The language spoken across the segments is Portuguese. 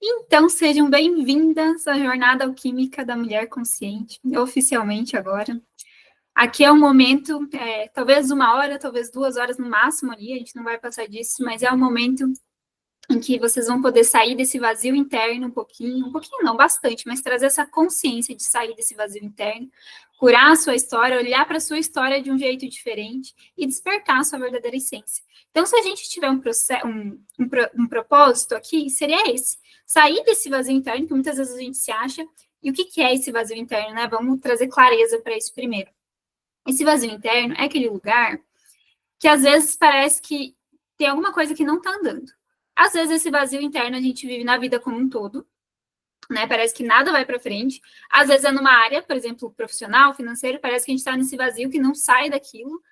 Então, sejam bem-vindas à Jornada Alquímica da Mulher Consciente, oficialmente agora. Aqui é um momento, talvez 1 hora, talvez 2 horas no máximo ali, a gente não vai passar disso, mas é um momento em que vocês vão poder sair desse vazio interno um pouquinho não, bastante, mas trazer essa consciência de sair desse vazio interno, curar a sua história, olhar para a sua história de um jeito diferente e despertar a sua verdadeira essência. Então, se a gente tiver um propósito aqui, seria esse, sair desse vazio interno, que muitas vezes a gente se acha, e o que é esse vazio interno, né? Vamos trazer clareza para isso primeiro. Esse vazio interno é aquele lugar que às vezes parece que tem alguma coisa que não está andando. Às vezes esse vazio interno a gente vive na vida como um todo, né? Parece que nada vai para frente. Às vezes é numa área, por exemplo, profissional, financeiro, parece que a gente está nesse vazio que não sai daquilo.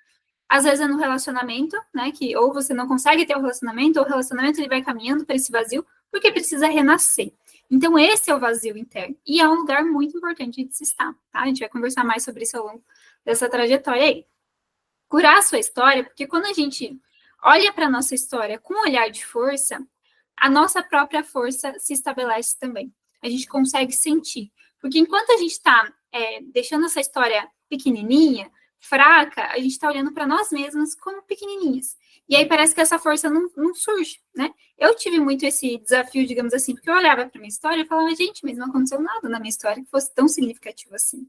Às vezes é no relacionamento, né? Que ou você não consegue ter o relacionamento, ou o relacionamento ele vai caminhando para esse vazio porque precisa renascer. Então, esse é o vazio interno. E é um lugar muito importante de se estar, tá? A gente vai conversar mais sobre isso ao longo dessa trajetória aí. Curar a sua história, porque quando a gente olha para a nossa história com um olhar de força, a nossa própria força se estabelece também. A gente consegue sentir. Porque enquanto a gente está deixando essa história pequenininha, fraca, a gente está olhando para nós mesmas como pequenininhas. E aí parece que essa força não surge, né? Eu tive muito esse desafio, digamos assim, porque eu olhava para minha história e falava, gente, mas não aconteceu nada na minha história que fosse tão significativo assim.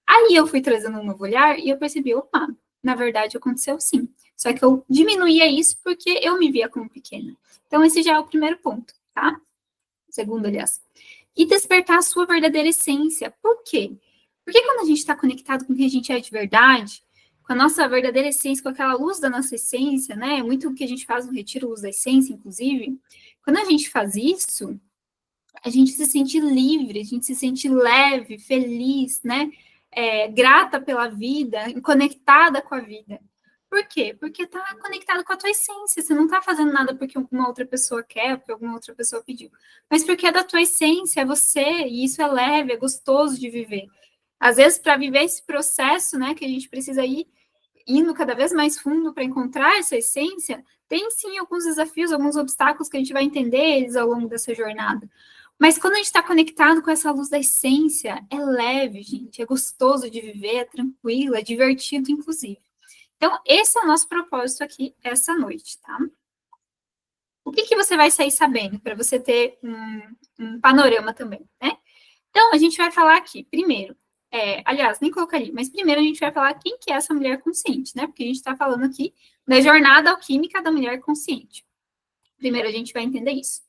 Aí eu fui trazendo um novo olhar e eu percebi, opa, na verdade aconteceu sim. Só que eu diminuía isso porque eu me via como pequena. Então esse já é o primeiro ponto, tá? O segundo, aliás. E despertar a sua verdadeira essência. Por quê? Porque quando a gente está conectado com quem a gente é de verdade, com a nossa verdadeira essência, com aquela luz da nossa essência, né? Muito o que a gente faz no Retiro Luz da Essência, inclusive. Quando a gente faz isso, a gente se sente livre, a gente se sente leve, feliz, né? Grata pela vida, conectada com a vida. Por quê? Porque tá conectado com a tua essência. Você não tá fazendo nada porque alguma outra pessoa quer, porque alguma outra pessoa pediu. Mas porque é da tua essência, é você, e isso é leve, é gostoso de viver. Às vezes, para viver esse processo, né, que a gente precisa ir indo cada vez mais fundo para encontrar essa essência, tem sim alguns desafios, alguns obstáculos que a gente vai entender eles ao longo dessa jornada. Mas quando a gente está conectado com essa luz da essência, é leve, gente, é gostoso de viver, é tranquilo, é divertido, inclusive. Então, esse é o nosso propósito aqui essa noite, tá? O que você vai sair sabendo, para você ter um panorama também, né? Então, a gente vai falar aqui, primeiro, aliás, nem colocaria, mas primeiro a gente vai falar quem que é essa mulher consciente, né? Porque a gente está falando aqui da jornada alquímica da mulher consciente. Primeiro a gente vai entender isso.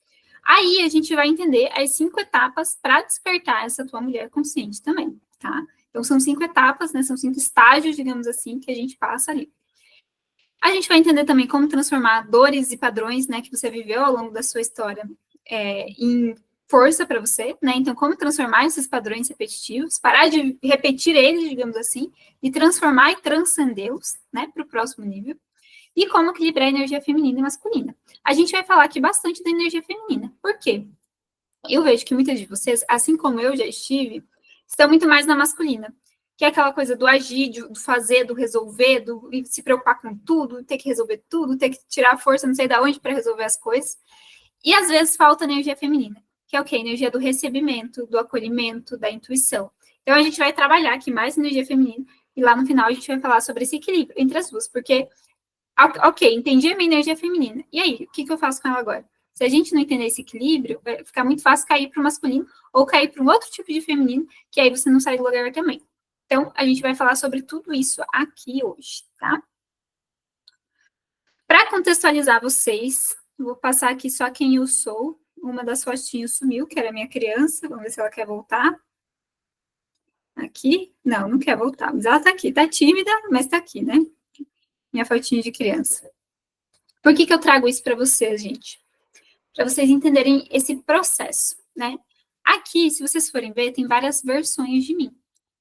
Aí a gente vai entender as 5 etapas para despertar essa tua mulher consciente também, tá? Então são 5 etapas, né? São 5 estágios, digamos assim, que a gente passa ali. A gente vai entender também como transformar dores e padrões, né, que você viveu ao longo da sua história em força para você, né? Então, como transformar esses padrões repetitivos, parar de repetir eles, digamos assim, e transformar e transcendê-los, né, para o próximo nível. E como equilibrar a energia feminina e masculina. A gente vai falar aqui bastante da energia feminina. Por quê? Eu vejo que muitas de vocês, assim como eu já estive, estão muito mais na masculina. Que é aquela coisa do agir, do fazer, do resolver, do se preocupar com tudo, ter que resolver tudo, ter que tirar a força não sei de onde para resolver as coisas. E às vezes falta energia feminina, que é o quê? Energia do recebimento, do acolhimento, da intuição. Então a gente vai trabalhar aqui mais energia feminina e lá no final a gente vai falar sobre esse equilíbrio entre as duas, porque ok, entendi a minha energia feminina. E aí, o que eu faço com ela agora? Se a gente não entender esse equilíbrio, vai ficar muito fácil cair para o masculino ou cair para um outro tipo de feminino, que aí você não sai do lugar também. Então, a gente vai falar sobre tudo isso aqui hoje, tá? Para contextualizar vocês, vou passar aqui só quem eu sou. Uma das fotinhas sumiu, que era minha criança. Vamos ver se ela quer voltar. Aqui? Não quer voltar, mas ela tá aqui. Tá tímida, mas tá aqui, né? Minha fotinha de criança. Por que eu trago isso para vocês, gente? Para vocês entenderem esse processo, né? Aqui, se vocês forem ver, tem várias versões de mim.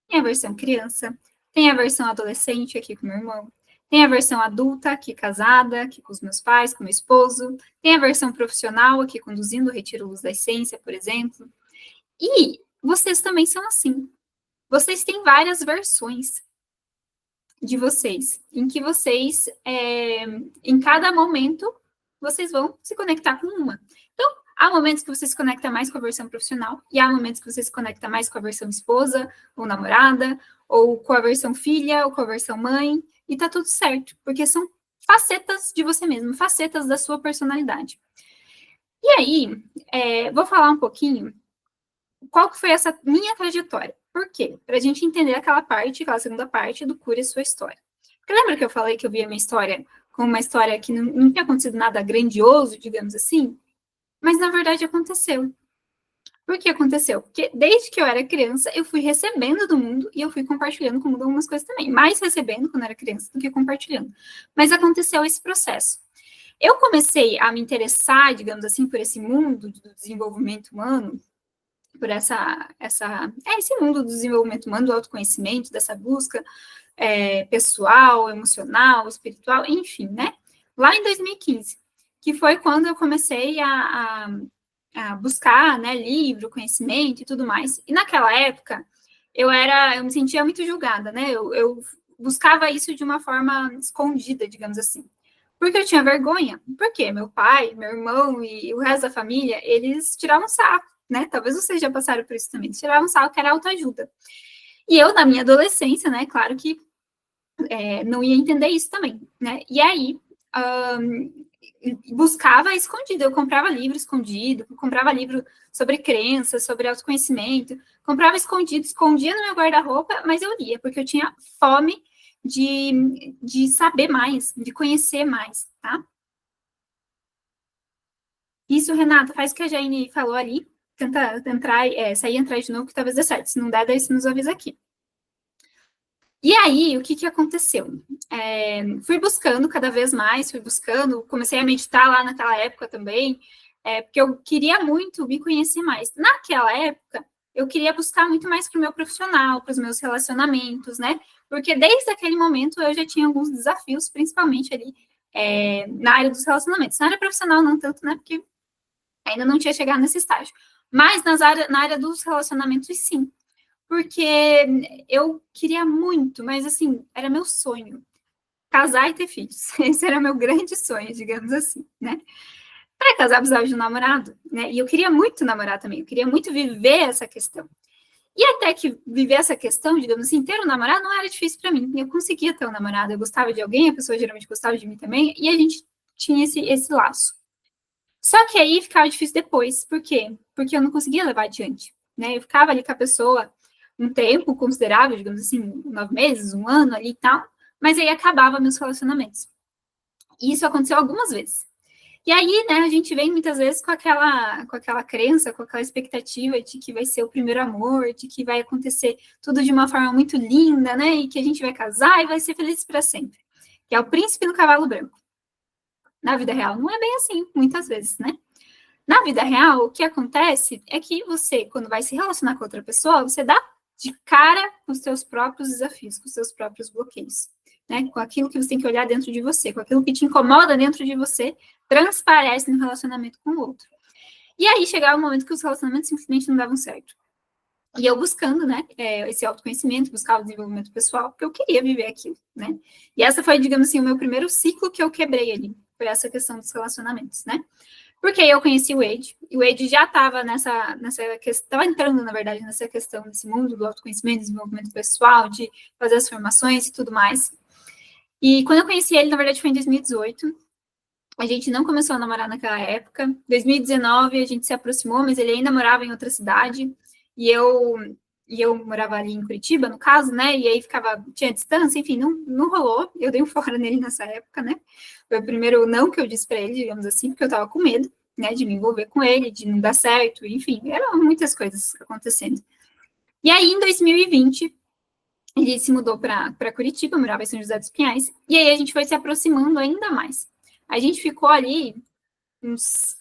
Tem a versão criança, tem a versão adolescente aqui com meu irmão, tem a versão adulta aqui casada, aqui com os meus pais, com meu esposo, tem a versão profissional aqui conduzindo o Retiro Luz da Essência, por exemplo. E vocês também são assim. Vocês têm várias versões de vocês, em que vocês, em cada momento, vocês vão se conectar com uma. Então, Há momentos que você se conecta mais com a versão profissional e há momentos que você se conecta mais com a versão esposa ou namorada, ou com a versão filha, ou com a versão mãe, e tá tudo certo, porque são facetas de você mesmo, facetas da sua personalidade. E aí, vou falar um pouquinho qual que foi essa minha trajetória. Por quê? Para a gente entender aquela segunda parte do Cure Sua História. Porque lembra que eu falei que eu vi a minha história como uma história que não tinha acontecido nada grandioso, digamos assim? Mas, na verdade, aconteceu. Por que aconteceu? Porque desde que eu era criança, eu fui recebendo do mundo e eu fui compartilhando com o mundo algumas coisas também. Mais recebendo quando eu era criança do que compartilhando. Mas aconteceu esse processo. Eu comecei a me interessar, digamos assim, por esse mundo do desenvolvimento humano, por esse mundo do desenvolvimento humano, do autoconhecimento, dessa busca pessoal, emocional, espiritual, enfim, né? Lá em 2015, que foi quando eu comecei a buscar, né, livro, conhecimento e tudo mais. E naquela época, eu me sentia muito julgada, né? Eu buscava isso de uma forma escondida, digamos assim. Porque eu tinha vergonha. Porque meu pai, meu irmão e o resto da família, eles tiravam sarro, né? Talvez vocês já passaram por isso também. Eles tiravam sarro que era autoajuda. E eu, na minha adolescência, né, claro que não ia entender isso também, né? E aí, buscava escondido, eu comprava livro escondido, comprava livro sobre crenças, sobre autoconhecimento, comprava escondido, escondia no meu guarda-roupa, mas eu lia, porque eu tinha fome de saber mais, de conhecer mais, tá? Isso, Renata, faz o que a Jane falou ali, tenta entrar, sair e entrar de novo, que talvez dê certo. Se não der, daí você nos avisa aqui. E aí, o que aconteceu? Fui buscando cada vez mais, comecei a meditar lá naquela época também, porque eu queria muito me conhecer mais. Naquela época, eu queria buscar muito mais para o meu profissional, para os meus relacionamentos, né? Porque desde aquele momento eu já tinha alguns desafios, principalmente ali na área dos relacionamentos. Na área profissional, não tanto, né? Porque ainda não tinha chegado nesse estágio. Mas na área dos relacionamentos, sim. Porque eu queria muito, mas assim, era meu sonho. Casar e ter filhos. Esse era meu grande sonho, digamos assim, né? Para casar, precisava de um namorado, né? E eu queria muito namorar também, eu queria muito viver essa questão. E até que viver essa questão, digamos assim, ter um namorado não era difícil para mim. Eu conseguia ter um namorado, eu gostava de alguém, a pessoa geralmente gostava de mim também, e a gente tinha esse laço. Só que aí ficava difícil depois. Por quê? Porque eu não conseguia levar adiante, né? Eu ficava ali com a pessoa um tempo considerável, digamos assim, 9 meses, um ano ali e tal, mas aí acabava meus relacionamentos. E isso aconteceu algumas vezes. E aí, né, a gente vem muitas vezes com aquela crença, com aquela expectativa de que vai ser o primeiro amor, de que vai acontecer tudo de uma forma muito linda, né, e que a gente vai casar e vai ser feliz para sempre. Que é o príncipe no cavalo branco. Na vida real, não é bem assim, muitas vezes, né? Na vida real, o que acontece é que você, quando vai se relacionar com outra pessoa, você dá de cara com os seus próprios desafios, com os seus próprios bloqueios, né? Com aquilo que você tem que olhar dentro de você, com aquilo que te incomoda dentro de você, transparece no relacionamento com o outro. E aí chegava um momento que os relacionamentos simplesmente não davam certo. E eu buscando, né, esse autoconhecimento, buscar o desenvolvimento pessoal, porque eu queria viver aquilo, né? E essa foi, digamos assim, o meu primeiro ciclo que eu quebrei ali, foi essa questão dos relacionamentos, né? Porque aí eu conheci o Wade, e o Wade já estava nessa questão, estava entrando, na verdade, nessa questão, nesse mundo do autoconhecimento, desenvolvimento pessoal, de fazer as formações e tudo mais. E quando eu conheci ele, na verdade, foi em 2018. A gente não começou a namorar naquela época. Em 2019, a gente se aproximou, mas ele ainda morava em outra cidade. E eu morava ali em Curitiba, no caso, né? E aí tinha distância, enfim, não rolou. Eu dei um fora nele nessa época, né? Foi o primeiro não que eu disse para ele, digamos assim, porque eu tava com medo, né? De me envolver com ele, de não dar certo, enfim, eram muitas coisas acontecendo. E aí, em 2020, ele se mudou para Curitiba, morava em São José dos Pinhais, e aí a gente foi se aproximando ainda mais. A gente ficou ali uns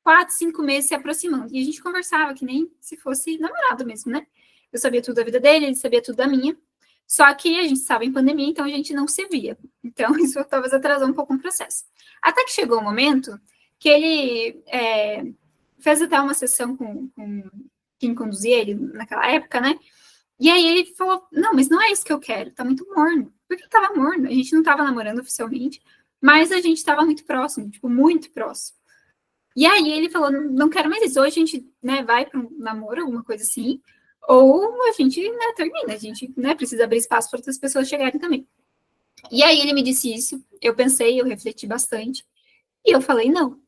4, 5 meses se aproximando. E a gente conversava que nem se fosse namorado mesmo, né? Eu sabia tudo da vida dele, ele sabia tudo da minha. Só que a gente estava em pandemia, então a gente não se via. Então isso talvez atrasou um pouco o processo. Até que chegou um momento que ele fez até uma sessão com quem conduzia ele naquela época, né? E aí ele falou, não, mas não é isso que eu quero, tá muito morno. Por que tava morno? A gente não tava namorando oficialmente, mas a gente tava muito próximo, tipo, muito próximo. E aí ele falou, não quero mais isso, ou a gente, né, vai para um namoro, alguma coisa assim, ou a gente, né, termina, a gente, né, precisa abrir espaço para outras pessoas chegarem também. E aí ele me disse isso, eu pensei, eu refleti bastante, e eu falei, não,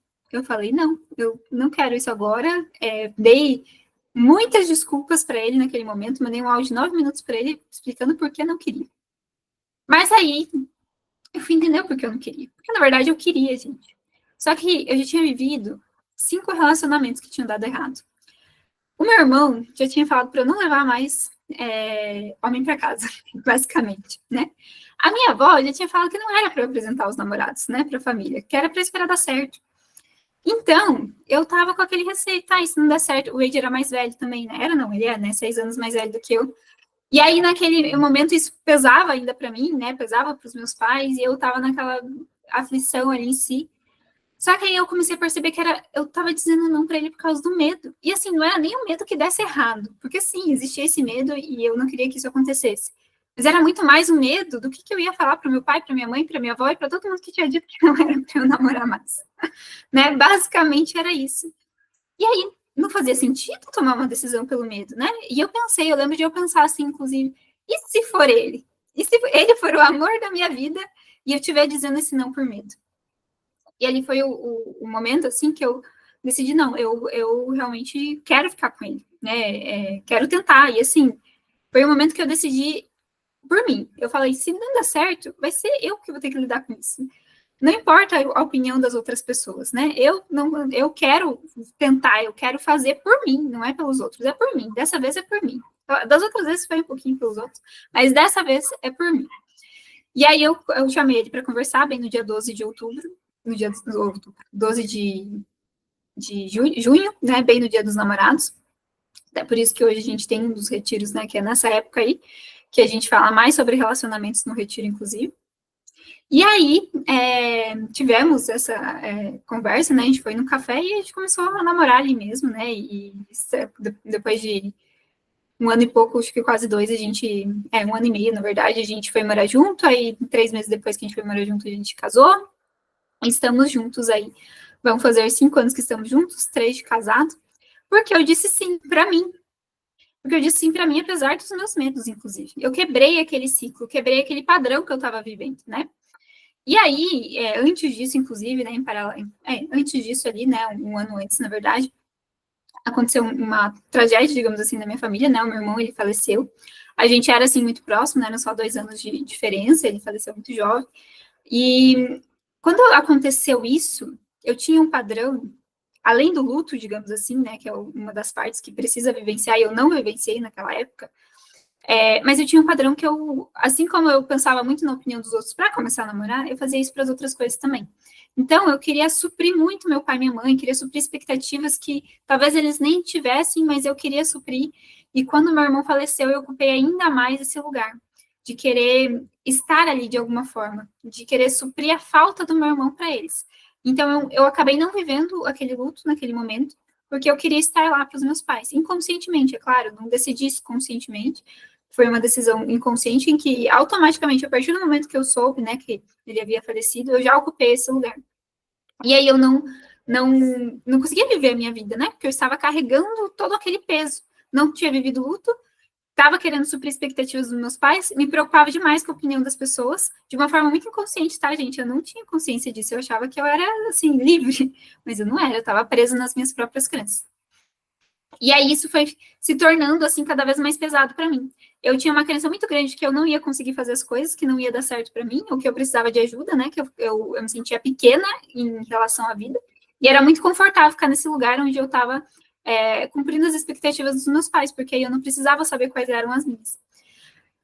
eu não quero isso agora, dei muitas desculpas para ele naquele momento, mandei um áudio de 9 minutos para ele, explicando por que não queria. Mas aí, eu fui entender por que eu não queria, porque na verdade eu queria, gente. Só que eu já tinha vivido 5 relacionamentos que tinham dado errado. O meu irmão já tinha falado para eu não levar mais homem para casa, basicamente, né? A minha avó já tinha falado que não era para eu apresentar os namorados, né, para a família, que era para esperar dar certo. Então, eu tava com aquele receio, tá, e se não der certo, o Wade era mais velho também, né? Era não, ele é, né, 6 anos mais velho do que eu. E aí, naquele momento, isso pesava ainda para mim, né, pesava para os meus pais, e eu tava naquela aflição ali em si. Só que aí eu comecei a perceber que eu tava dizendo não para ele por causa do medo. E assim, não era nem o medo que desse errado, porque sim, existia esse medo e eu não queria que isso acontecesse. Mas era muito mais o medo do que eu ia falar para meu pai, para minha mãe, para minha avó e para todo mundo que tinha dito que não era para eu namorar mais. Né? Basicamente era isso. E aí não fazia sentido tomar uma decisão pelo medo, né? E eu pensei, eu lembro de eu pensar assim, inclusive, e se for ele? E se ele for o amor da minha vida e eu estiver dizendo esse não por medo? E ali foi o momento, assim, que eu decidi, não, eu realmente quero ficar com ele, né? Quero tentar. E, assim, foi o momento que eu decidi por mim. Eu falei, se não der certo, vai ser eu que vou ter que lidar com isso. Não importa a opinião das outras pessoas, né? Eu quero tentar, eu quero fazer por mim, não é pelos outros, é por mim. Dessa vez é por mim. Das outras vezes foi um pouquinho pelos outros, mas dessa vez é por mim. E aí eu chamei ele para conversar bem no dia 12 de outubro, no dia 12 de junho, né? Bem no dia dos namorados. É por isso que hoje a gente tem um dos retiros, né? Que é nessa época aí, que a gente fala mais sobre relacionamentos no retiro, inclusive. E aí, tivemos essa conversa, né? A gente foi no café e a gente começou a namorar ali mesmo, né? E depois de um ano e pouco, acho que quase 2, a gente... um ano e meio, na verdade, a gente foi morar junto. Aí, 3 meses depois que a gente foi morar junto, a gente casou. Estamos juntos aí. Vamos fazer 5 anos que estamos juntos, 3 de casado. Porque eu disse sim para mim. Porque eu disse sim para mim, apesar dos meus medos, inclusive. Eu quebrei aquele ciclo, quebrei aquele padrão que eu estava vivendo, né? E aí, antes disso, inclusive, né, antes disso ali, né, um ano antes, na verdade, aconteceu uma tragédia, digamos assim, na minha família, né, o meu irmão, ele faleceu. A gente era, assim, muito próximo, né, eram só 2 anos de diferença, ele faleceu muito jovem. E quando aconteceu isso, eu tinha um padrão, além do luto, digamos assim, né, que é uma das partes que precisa vivenciar, e eu não vivenciei naquela época, mas eu tinha um padrão que assim como eu pensava muito na opinião dos outros para começar a namorar, eu fazia isso para as outras coisas também. Então, eu queria suprir muito meu pai e minha mãe, queria suprir expectativas que talvez eles nem tivessem, mas eu queria suprir. E quando meu irmão faleceu, eu ocupei ainda mais esse lugar, de querer estar ali de alguma forma, de querer suprir a falta do meu irmão para eles. Então, eu acabei não vivendo aquele luto naquele momento, porque eu queria estar lá para os meus pais, inconscientemente, é claro, não decidi isso conscientemente, foi uma decisão inconsciente em que automaticamente, a partir do momento que eu soube, né, que ele havia falecido, eu já ocupei esse lugar. E aí eu não conseguia viver a minha vida, né, porque eu estava carregando todo aquele peso. Não tinha vivido luto, estava querendo suprir expectativas dos meus pais, me preocupava demais com a opinião das pessoas, de uma forma muito inconsciente, tá, gente? Eu não tinha consciência disso, eu achava que eu era, assim, livre, mas eu não era, eu estava presa nas minhas próprias crenças. E aí isso foi se tornando, assim, cada vez mais pesado para mim. Eu tinha uma crença muito grande que eu não ia conseguir fazer as coisas, que não ia dar certo para mim, ou que eu precisava de ajuda, né? Que eu me sentia pequena em relação à vida. E era muito confortável ficar nesse lugar onde eu estava cumprindo as expectativas dos meus pais, porque aí eu não precisava saber quais eram as minhas.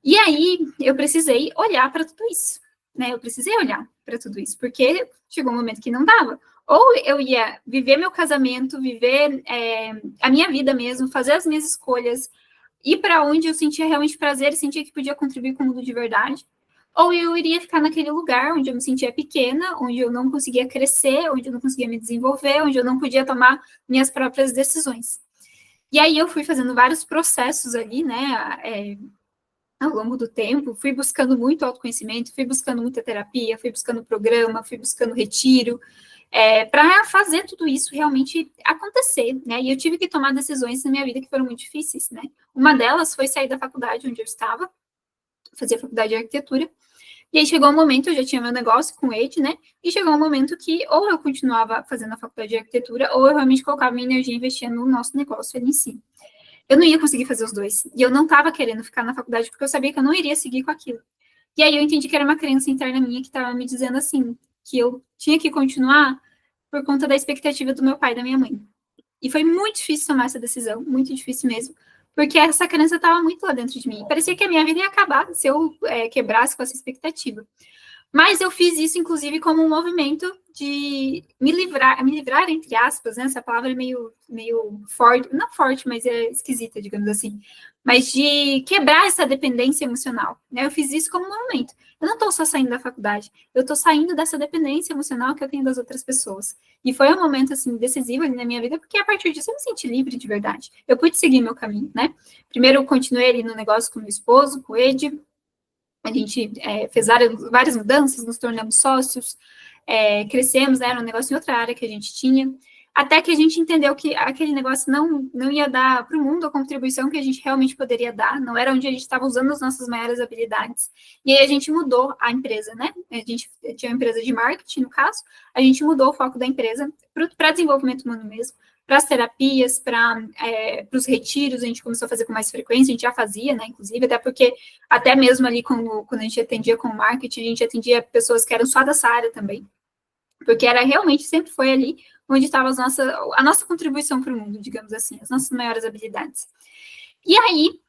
E aí eu precisei olhar para tudo isso, né? Eu precisei olhar para tudo isso, porque chegou um momento que não dava. Ou eu ia viver meu casamento, viver a minha vida mesmo, fazer as minhas escolhas, ir para onde eu sentia realmente prazer e sentia que podia contribuir com o mundo de verdade. Ou eu iria ficar naquele lugar onde eu me sentia pequena, onde eu não conseguia crescer, onde eu não conseguia me desenvolver, onde eu não podia tomar minhas próprias decisões. E aí eu fui fazendo vários processos ali, né, ao longo do tempo, fui buscando muito autoconhecimento, fui buscando muita terapia, fui buscando programa, fui buscando retiro, para fazer tudo isso realmente acontecer, né? E eu tive que tomar decisões na minha vida que foram muito difíceis, né? Uma delas foi sair da faculdade onde eu estava, fazer faculdade de arquitetura, e aí chegou um momento, eu já tinha meu negócio com o Ed, né? E chegou um momento que ou eu continuava fazendo a faculdade de arquitetura, ou eu realmente colocava minha energia e investia no nosso negócio ali em si. Eu não ia conseguir fazer os dois. E eu não estava querendo ficar na faculdade porque eu sabia que eu não iria seguir com aquilo. E aí eu entendi que era uma crença interna minha que estava me dizendo assim, que eu tinha que continuar por conta da expectativa do meu pai e da minha mãe. E foi muito difícil tomar essa decisão, muito difícil mesmo, porque essa crença estava muito lá dentro de mim. Parecia que a minha vida ia acabar se eu quebrasse com essa expectativa. Mas eu fiz isso, inclusive, como um movimento de me livrar, entre aspas, né? Essa palavra é meio forte, não forte, mas é esquisita, digamos assim. Mas de quebrar essa dependência emocional, né? Eu fiz isso como um movimento. Eu não estou só saindo da faculdade, eu estou saindo dessa dependência emocional que eu tenho das outras pessoas. E foi um momento, assim, decisivo ali na minha vida, porque a partir disso eu me senti livre de verdade. Eu pude seguir meu caminho, né? Primeiro eu continuei ali no negócio com meu esposo, com o Ed, a gente fez várias mudanças, nos tornamos sócios, crescemos, era um negócio em outra área que a gente tinha, até que a gente entendeu que aquele negócio não ia dar para o mundo a contribuição que a gente realmente poderia dar, não era onde a gente estava usando as nossas maiores habilidades. E aí a gente mudou a empresa, né? A gente tinha uma empresa de marketing, no caso, a gente mudou o foco da empresa para desenvolvimento humano mesmo, para as terapias, para os retiros, a gente começou a fazer com mais frequência, a gente já fazia, né, inclusive, até porque, até mesmo ali quando a gente atendia com marketing, a gente atendia pessoas que eram só dessa área também, porque era realmente, sempre foi ali onde estava a nossa contribuição para o mundo, digamos assim, as nossas maiores habilidades. E aí,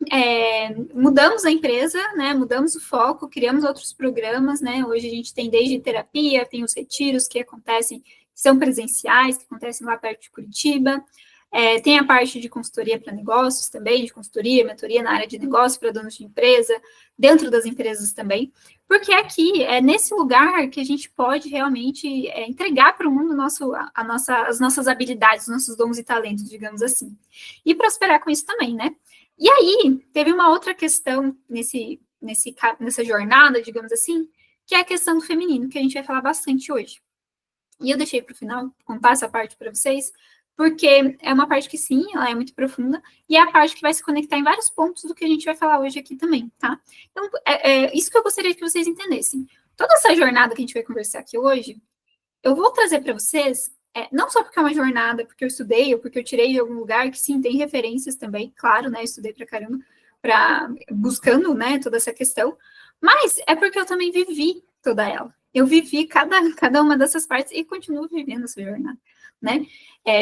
mudamos a empresa, né, mudamos o foco, criamos outros programas, né, hoje a gente tem desde terapia, tem os retiros que acontecem, que são presenciais, que acontecem lá perto de Curitiba, tem a parte de consultoria para negócios também, de consultoria, mentoria na área de negócio para donos de empresa, dentro das empresas também, porque aqui é nesse lugar que a gente pode realmente entregar para o mundo as nossas habilidades, os nossos dons e talentos, digamos assim, e prosperar com isso também, né? E aí, teve uma outra questão nessa jornada, digamos assim, que é a questão do feminino, que a gente vai falar bastante hoje. E eu deixei para o final contar essa parte para vocês, porque é uma parte que sim, ela é muito profunda, e é a parte que vai se conectar em vários pontos do que a gente vai falar hoje aqui também, tá? Então, isso que eu gostaria que vocês entendessem. Toda essa jornada que a gente vai conversar aqui hoje, eu vou trazer para vocês, não só porque é uma jornada, porque eu estudei, ou porque eu tirei de algum lugar, que sim, tem referências também, claro, né, eu estudei pra caramba, buscando, né, toda essa questão, mas é porque eu também vivi toda ela. Eu vivi cada uma dessas partes e continuo vivendo essa jornada, né?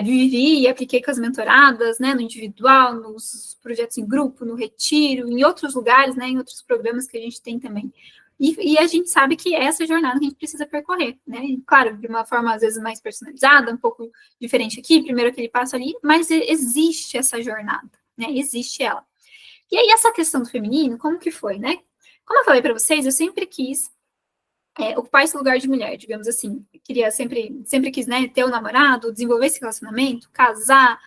Vivi e apliquei com as mentoradas, né, no individual, nos projetos em grupo, no retiro, em outros lugares, né, em outros programas que a gente tem também. E a gente sabe que é essa jornada que a gente precisa percorrer, né? E, claro, de uma forma, às vezes, mais personalizada, um pouco diferente aqui, primeiro aquele passo ali, mas existe essa jornada, né? Existe ela. E aí, essa questão do feminino, como que foi, né? Como eu falei para vocês, eu sempre quis ocupar esse lugar de mulher, digamos assim. Eu queria sempre quis, né, ter um namorado, desenvolver esse relacionamento, casar,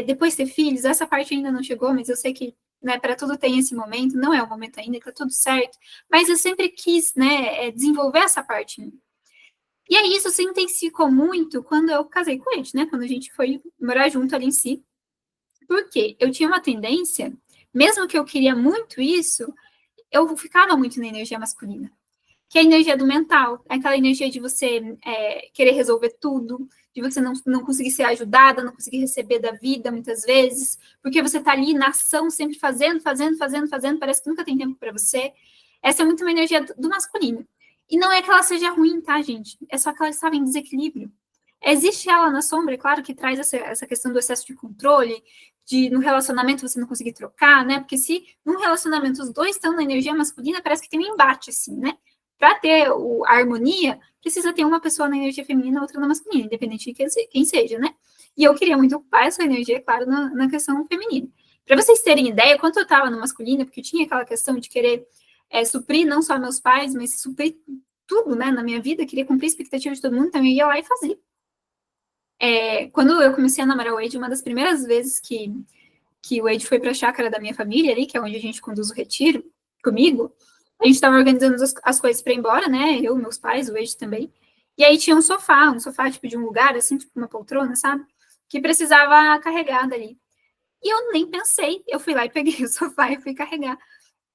depois ter filhos. Essa parte ainda não chegou, mas eu sei que, né, para tudo tem esse momento, não é o momento ainda, está tudo certo. Mas eu sempre quis, né, desenvolver essa parte em mim. E aí isso se intensificou muito quando eu casei com ele, né, quando a gente foi morar junto ali em si. Porque eu tinha uma tendência, mesmo que eu queria muito isso, eu ficava muito na energia masculina, que é a energia do mental, é aquela energia de você querer resolver tudo, de você não conseguir ser ajudada, não conseguir receber da vida muitas vezes, porque você está ali na ação, sempre fazendo, parece que nunca tem tempo para você. Essa é muito uma energia do masculino. E não é que ela seja ruim, tá, gente? É só que ela estava em desequilíbrio. Existe ela na sombra, é claro que traz essa questão do excesso de controle, de no relacionamento você não conseguir trocar, né? Porque se num relacionamento os dois estão na energia masculina, parece que tem um embate, assim, né? Para ter a harmonia, precisa ter uma pessoa na energia feminina, outra na masculina, independente de quem seja, né? E eu queria muito ocupar essa energia, claro, na questão feminina. Para vocês terem ideia, quando eu estava no masculino, porque eu tinha aquela questão de querer suprir não só meus pais, mas suprir tudo, né, na minha vida, queria cumprir a expectativa de todo mundo, então eu ia lá e fazia. Quando eu comecei a namorar o Wade, uma das primeiras vezes que o Wade foi para a chácara da minha família ali, que é onde a gente conduz o retiro, comigo, a gente estava organizando as coisas para ir embora, né? Eu, meus pais, o Wade também. E aí tinha um sofá tipo de um lugar, assim, tipo uma poltrona, sabe? Que precisava carregar dali. E eu nem pensei, eu fui lá e peguei o sofá e fui carregar.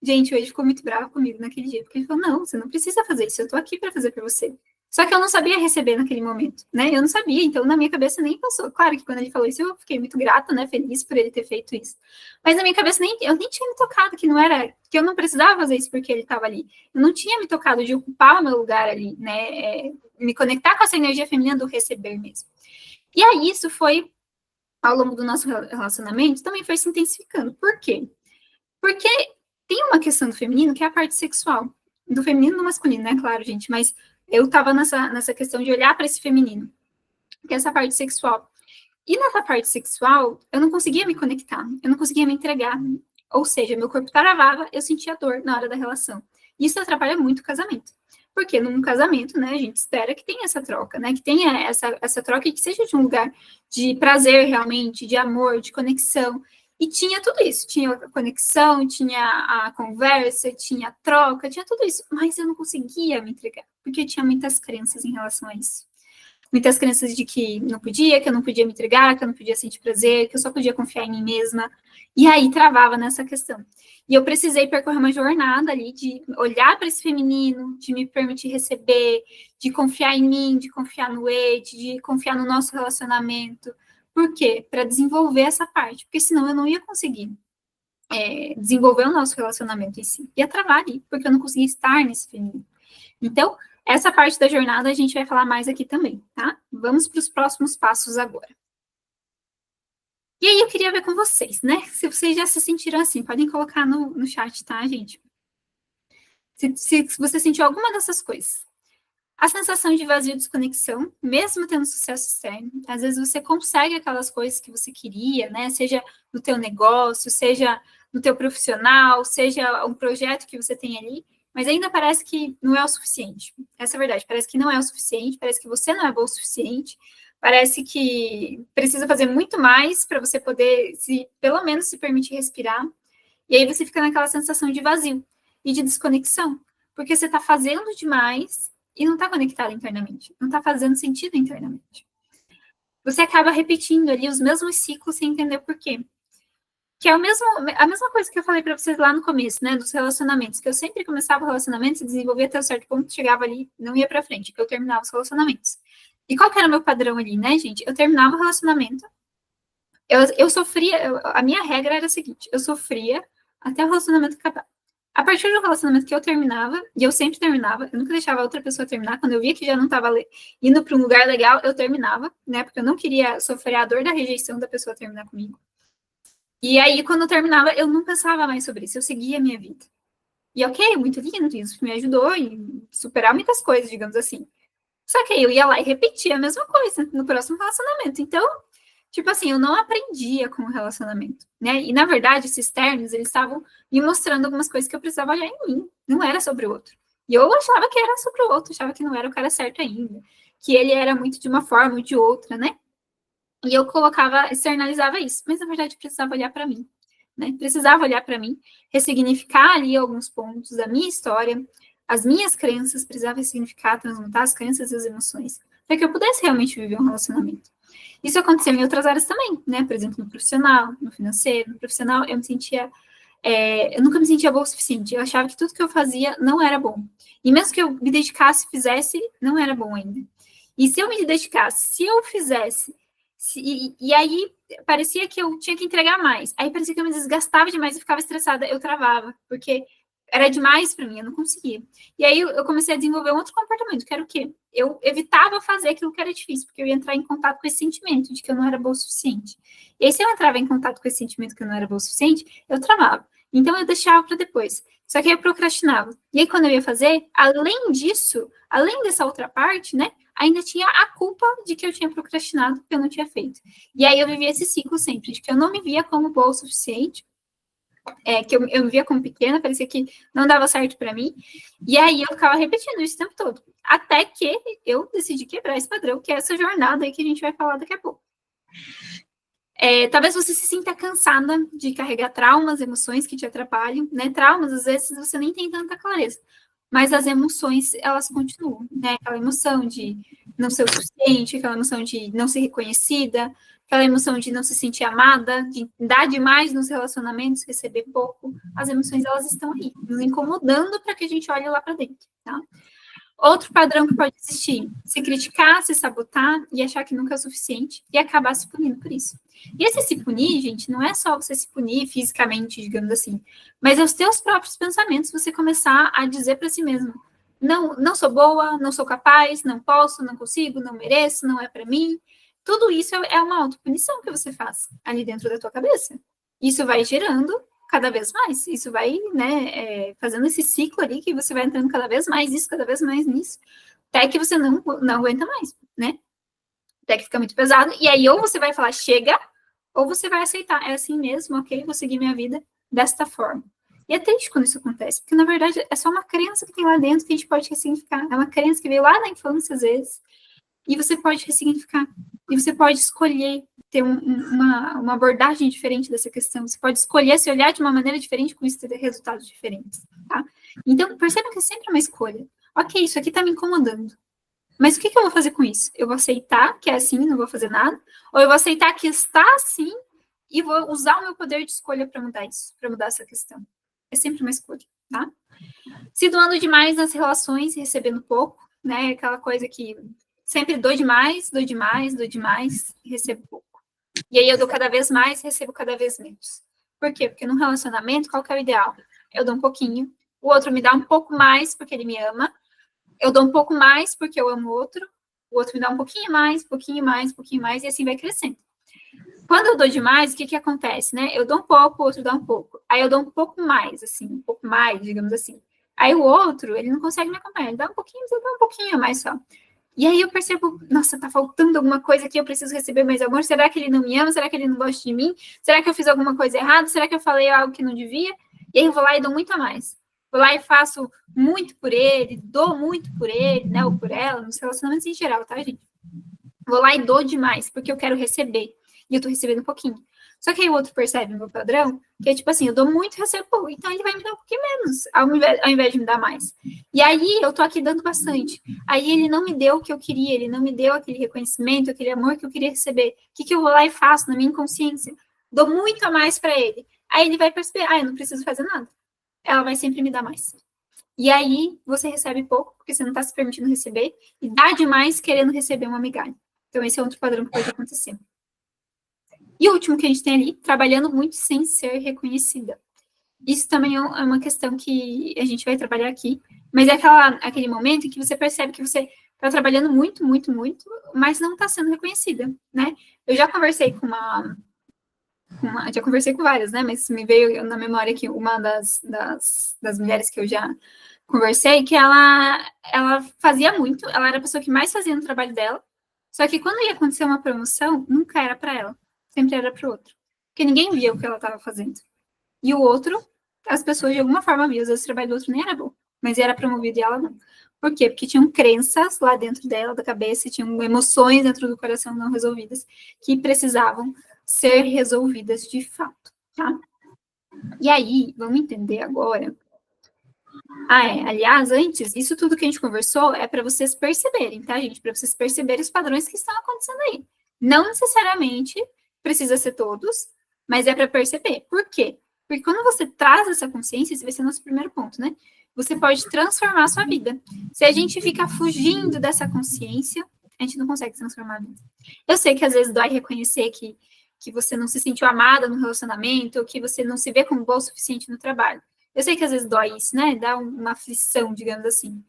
Gente, ele ficou muito bravo comigo naquele dia, porque ele falou, não, você não precisa fazer isso, eu tô aqui para fazer para você. Só que eu não sabia receber naquele momento, né? Eu não sabia, então na minha cabeça nem passou. Claro que quando ele falou isso, eu fiquei muito grata, né? Feliz por ele ter feito isso. Mas na minha cabeça eu nem tinha me tocado que não era, que eu não precisava fazer isso porque ele estava ali. Eu não tinha me tocado de ocupar o meu lugar ali, né? Me conectar com essa energia feminina do receber mesmo. E aí isso foi, ao longo do nosso relacionamento, também foi se intensificando. Por quê? Porque tem uma questão do feminino que é a parte sexual. Do feminino e do masculino, né? Claro, gente. Mas eu tava nessa questão de olhar para esse feminino, que é essa parte sexual. E nessa parte sexual, eu não conseguia me conectar, eu não conseguia me entregar. Ou seja, meu corpo travava, eu sentia dor na hora da relação. Isso atrapalha muito o casamento. Porque num casamento, né, a gente espera que tenha essa troca, né, que tenha essa troca e que seja de um lugar de prazer realmente, de amor, de conexão. E tinha tudo isso, tinha a conexão, tinha a conversa, tinha a troca, tinha tudo isso, mas eu não conseguia me entregar, porque eu tinha muitas crenças em relação a isso. Muitas crenças de que não podia, que eu não podia me entregar, que eu não podia sentir prazer, que eu só podia confiar em mim mesma. E aí travava nessa questão. E eu precisei percorrer uma jornada ali de olhar para esse feminino, de me permitir receber, de confiar em mim, de confiar no Ed, de confiar no nosso relacionamento. Por quê? Para desenvolver essa parte, porque senão eu não ia conseguir desenvolver o nosso relacionamento em si. Ia travar ali, porque eu não conseguia estar nesse feminino. Então, essa parte da jornada a gente vai falar mais aqui também, tá? Vamos para os próximos passos agora. E aí eu queria ver com vocês, né? Se vocês já se sentiram assim, podem colocar no chat, tá, gente? Se você sentiu alguma dessas coisas. A sensação de vazio e desconexão, mesmo tendo sucesso externo, às vezes você consegue aquelas coisas que você queria, né? Seja no teu negócio, seja no teu profissional, seja um projeto que você tem ali, mas ainda parece que não é o suficiente. Essa é a verdade, parece que não é o suficiente, parece que você não é bom o suficiente, parece que precisa fazer muito mais para você poder, pelo menos, se permitir respirar. E aí você fica naquela sensação de vazio e de desconexão, porque você está fazendo demais e não está conectado internamente, não está fazendo sentido internamente. Você acaba repetindo ali os mesmos ciclos sem entender por quê. Que é a mesma coisa que eu falei para vocês lá no começo, né, dos relacionamentos, que eu sempre começava o relacionamento, se desenvolvia até um certo ponto, chegava ali, não ia para frente, que eu terminava os relacionamentos. E qual que era o meu padrão ali, né, gente? Eu terminava o relacionamento, eu sofria, a minha regra era a seguinte, eu sofria até o relacionamento acabar. A partir do relacionamento que eu terminava, e eu sempre terminava, eu nunca deixava a outra pessoa terminar, quando eu via que já não estava indo para um lugar legal, eu terminava, né, porque eu não queria sofrer a dor da rejeição da pessoa terminar comigo. E aí, quando eu terminava, eu não pensava mais sobre isso, eu seguia a minha vida. E ok, muito lindo, isso me ajudou em superar muitas coisas, digamos assim. Só que aí eu ia lá e repetia a mesma coisa no próximo relacionamento. Então, tipo assim, eu não aprendia com o relacionamento, né? E na verdade, esses términos, eles estavam me mostrando algumas coisas que eu precisava olhar em mim, não era sobre o outro. E eu achava que era sobre o outro, achava que não era o cara certo ainda, que ele era muito de uma forma ou de outra, né? E eu colocava, externalizava isso, mas na verdade precisava olhar para mim, né? Precisava olhar para mim, ressignificar ali alguns pontos da minha história, as minhas crenças, precisava ressignificar, transmutar as crenças e as emoções, para que eu pudesse realmente viver um relacionamento. Isso aconteceu em outras áreas também, né? Por exemplo, no profissional, no financeiro. No profissional, eu me sentia. Eu nunca me sentia boa o suficiente. Eu achava que tudo que eu fazia não era bom. E mesmo que eu me dedicasse, fizesse, não era bom ainda. E se eu me dedicasse, se eu fizesse, e aí parecia que eu tinha que entregar mais. Aí parecia que eu me desgastava demais e ficava estressada, eu travava, porque era demais para mim, eu não conseguia. E aí eu comecei a desenvolver um outro comportamento, que era o quê? Eu evitava fazer aquilo que era difícil, porque eu ia entrar em contato com esse sentimento de que eu não era boa o suficiente. E aí, se eu entrava em contato com esse sentimento que eu não era boa o suficiente, eu travava. Então, eu deixava para depois. Só que aí eu procrastinava. E aí, quando eu ia fazer, além disso, além dessa outra parte, né, ainda tinha a culpa de que eu tinha procrastinado, que eu não tinha feito. E aí eu vivia esse ciclo sempre, de que eu não me via como boa o suficiente, que eu me via como pequena, parecia que não dava certo para mim, e aí eu ficava repetindo isso o tempo todo, até que eu decidi quebrar esse padrão, que é essa jornada aí que a gente vai falar daqui a pouco. Talvez você se sinta cansada de carregar traumas, emoções que te atrapalham, né? Traumas, às vezes, você nem tem tanta clareza. mas as emoções, elas continuam, né? Aquela emoção de não ser o suficiente, aquela emoção de não ser reconhecida, aquela emoção de não se sentir amada, de dar demais nos relacionamentos, receber pouco. As emoções, elas estão aí, nos incomodando para que a gente olhe lá para dentro, tá? Outro padrão que pode existir, se criticar, se sabotar e achar que nunca é o suficiente e acabar se punindo por isso. E esse se punir, gente, não é só você se punir fisicamente, digamos assim, mas é os teus próprios pensamentos, você começar a dizer para si mesmo, não, não sou boa, não sou capaz, não posso, não consigo, não mereço, não é para mim. Tudo isso é uma autopunição que você faz ali dentro da tua cabeça. Isso vai gerando cada vez mais. Isso vai, né, fazendo esse ciclo ali que você vai entrando cada vez mais nisso, cada vez mais nisso, até que você não aguenta mais, né? Até que fica muito pesado. E aí, ou você vai falar, chega, ou você vai aceitar, é assim mesmo, ok, vou seguir minha vida desta forma. E é triste quando isso acontece, porque na verdade é só uma crença que tem lá dentro que a gente pode ressignificar. É uma crença que veio lá na infância, às vezes, e você pode ressignificar. E você pode escolher ter uma abordagem diferente dessa questão. Você pode escolher se olhar de uma maneira diferente com isso ter resultados diferentes. Tá? Então, perceba que é sempre uma escolha. Ok, isso aqui está me incomodando. Mas o que eu vou fazer com isso? Eu vou aceitar que é assim, não vou fazer nada? Ou eu vou aceitar que está assim e vou usar o meu poder de escolha para mudar isso, para mudar essa questão? É sempre uma escolha, tá? Se doando demais nas relações e recebendo pouco, né? Aquela coisa que sempre dou demais, e recebo pouco. E aí eu dou cada vez mais, recebo cada vez menos. Por quê? Porque num relacionamento, qual que é o ideal? Eu dou um pouquinho, o outro me dá um pouco mais porque ele me ama, eu dou um pouco mais porque eu amo o outro me dá um pouquinho mais, e assim vai crescendo. Quando eu dou demais, o que acontece, né? Eu dou um pouco, o outro dá um pouco. Aí eu dou um pouco mais, assim, um pouco mais, digamos assim. Aí o outro, ele não consegue me acompanhar, ele dá um pouquinho, eu dou um pouquinho a mais só. E aí eu percebo, nossa, tá faltando alguma coisa aqui, eu preciso receber mais amor. Será que ele não me ama? Será que ele não gosta de mim? Será que eu fiz alguma coisa errada? Será que eu falei algo que não devia? E aí eu vou lá e dou muito a mais. Vou lá e faço muito por ele, dou muito por ele, né, ou por ela, nos relacionamentos em geral, tá, gente? Vou lá e dou demais, porque eu quero receber. E eu tô recebendo um pouquinho. Só que aí o outro percebe o meu padrão, que é tipo assim, eu dou muito e recebo pouco. Então ele vai me dar um pouquinho menos, ao invés de me dar mais. E aí eu tô aqui dando bastante. Aí ele não me deu o que eu queria, ele não me deu aquele reconhecimento, aquele amor que eu queria receber. O que eu vou lá e faço na minha inconsciência? Dou muito a mais para ele. Aí ele vai perceber, eu não preciso fazer nada. Ela vai sempre me dar mais. E aí você recebe pouco, porque você não está se permitindo receber, e dá demais querendo receber uma migalha. Então esse é outro padrão que pode acontecer. E o último que a gente tem ali, trabalhando muito sem ser reconhecida. Isso também é uma questão que a gente vai trabalhar aqui, mas é aquele momento em que você percebe que você está trabalhando muito, muito, muito, mas não está sendo reconhecida, né? Eu já conversei já conversei com várias, né? Mas me veio na memória que uma das mulheres que eu já conversei, que ela fazia muito, ela era a pessoa que mais fazia no trabalho dela, só que quando ia acontecer uma promoção, nunca era para ela, sempre era para o outro, porque ninguém via o que ela estava fazendo. E o outro, as pessoas de alguma forma viam, às vezes o trabalho do outro nem era bom, mas era promovido e ela não. Por quê? Porque tinham crenças lá dentro dela, da cabeça, tinham emoções dentro do coração não resolvidas, que precisavam ser resolvidas de fato, tá? E aí, vamos entender agora. Aliás, antes, isso tudo que a gente conversou é para vocês perceberem, tá, gente? Para vocês perceberem os padrões que estão acontecendo aí. Não necessariamente precisa ser todos, mas é para perceber. Por quê? Porque quando você traz essa consciência, esse vai ser o nosso primeiro ponto, né? Você pode transformar a sua vida. Se a gente fica fugindo dessa consciência, a gente não consegue transformar a vida. Eu sei que às vezes dói reconhecer que você não se sentiu amada no relacionamento, ou que você não se vê como boa o suficiente no trabalho. Eu sei que às vezes dói isso, né? Dá uma aflição, digamos assim.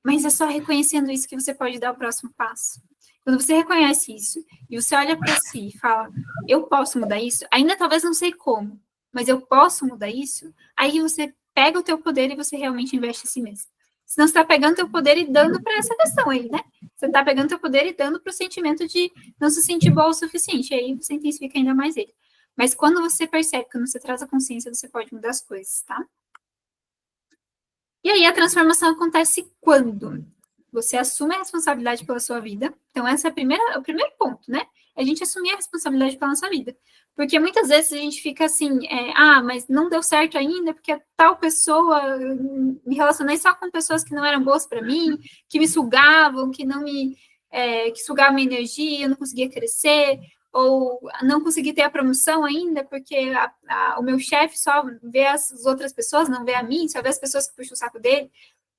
Mas é só reconhecendo isso que você pode dar o próximo passo. Quando você reconhece isso e você olha para si e fala, eu posso mudar isso, ainda talvez não sei como, mas eu posso mudar isso, aí você pega o teu poder e você realmente investe em si mesmo. Senão você está pegando o teu poder e dando para essa questão aí, né? Você está pegando o teu poder e dando para o sentimento de não se sentir bom o suficiente, e aí você intensifica ainda mais ele. Mas quando você percebe, quando você traz a consciência, você pode mudar as coisas, tá? E aí a transformação acontece quando? Você assume a responsabilidade pela sua vida. Então, esse é o primeiro ponto, né? É a gente assumir a responsabilidade pela nossa vida. Porque muitas vezes a gente fica assim, mas não deu certo ainda, porque tal pessoa, me relacionei só com pessoas que não eram boas para mim, que me sugavam, que sugavam minha energia, eu não conseguia crescer, ou não consegui ter a promoção ainda, porque o meu chefe só vê as outras pessoas, não vê a mim, só vê as pessoas que puxam o saco dele.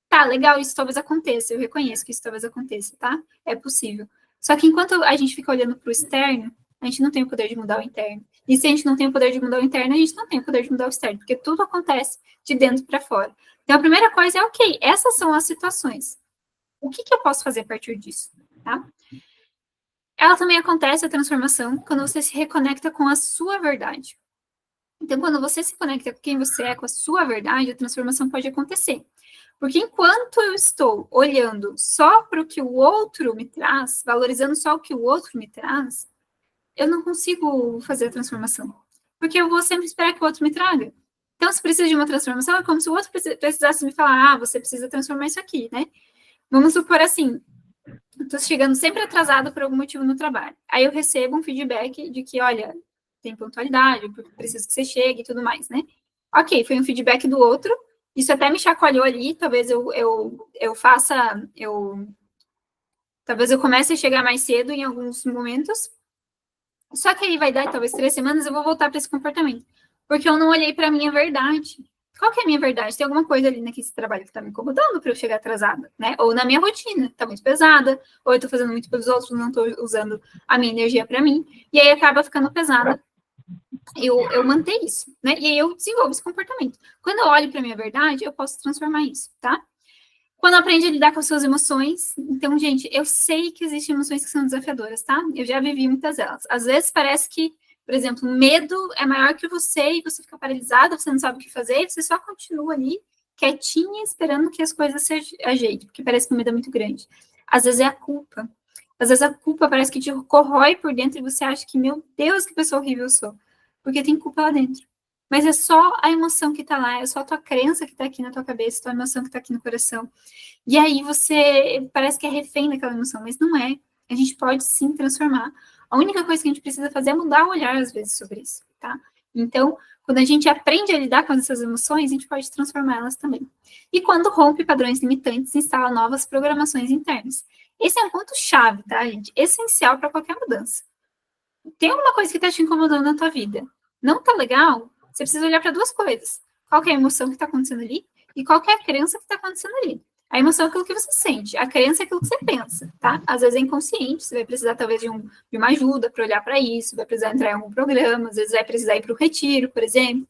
Tá, legal, isso talvez aconteça, eu reconheço que isso talvez aconteça, tá? É possível. Só que enquanto a gente fica olhando para o externo, a gente não tem o poder de mudar o interno. E se a gente não tem o poder de mudar o interno, a gente não tem o poder de mudar o externo, porque tudo acontece de dentro para fora. Então, a primeira coisa é, ok, essas são as situações. O que eu posso fazer a partir disso, tá? Ela também acontece, a transformação, quando você se reconecta com a sua verdade. Então, quando você se conecta com quem você é, com a sua verdade, a transformação pode acontecer. Porque enquanto eu estou olhando só para o que o outro me traz, valorizando só o que o outro me traz, eu não consigo fazer a transformação. Porque eu vou sempre esperar que o outro me traga. Então, se precisa de uma transformação, é como se o outro precisasse me falar, você precisa transformar isso aqui, né? Vamos supor assim, eu estou chegando sempre atrasado por algum motivo no trabalho. Aí eu recebo um feedback de que, olha, tem pontualidade, eu preciso que você chegue e tudo mais, né? Ok, foi um feedback do outro, isso até me chacoalhou ali, talvez talvez eu comece a chegar mais cedo em alguns momentos, só que aí vai dar talvez 3 semanas, eu vou voltar para esse comportamento, porque eu não olhei para a minha verdade. Qual que é a minha verdade? Tem alguma coisa ali naquele trabalho que está me incomodando para eu chegar atrasada, né? Ou na minha rotina, está muito pesada, ou eu estou fazendo muito pelos outros, não estou usando a minha energia para mim, e aí acaba ficando pesada eu manter isso, né? E aí eu desenvolvo esse comportamento. Quando eu olho para a minha verdade, eu posso transformar isso, tá? Quando aprende a lidar com as suas emoções, então, gente, eu sei que existem emoções que são desafiadoras, tá? Eu já vivi muitas delas. Às vezes parece que, por exemplo, medo é maior que você e você fica paralisada, você não sabe o que fazer, e você só continua ali, quietinha, esperando que as coisas se ajeitem, porque parece que o medo é muito grande. Às vezes é a culpa. Às vezes a culpa parece que te corrói por dentro e você acha que, meu Deus, que pessoa horrível eu sou. Porque tem culpa lá dentro. Mas é só a emoção que tá lá, é só a tua crença que tá aqui na tua cabeça, a tua emoção que tá aqui no coração. E aí você parece que é refém daquela emoção, mas não é. A gente pode sim transformar. A única coisa que a gente precisa fazer é mudar o olhar, às vezes, sobre isso, tá? Então, quando a gente aprende a lidar com essas emoções, a gente pode transformá-las também. E quando rompe padrões limitantes, instala novas programações internas. Esse é um ponto-chave, tá, gente? Essencial para qualquer mudança. Tem alguma coisa que está te incomodando na tua vida? Não tá legal? Você precisa olhar para duas coisas. Qual que é a emoção que está acontecendo ali e qual que é a crença que está acontecendo ali. A emoção é aquilo que você sente, a crença é aquilo que você pensa, tá? Às vezes é inconsciente, você vai precisar talvez de uma ajuda para olhar para isso, vai precisar entrar em algum programa, às vezes vai precisar ir para o retiro, por exemplo,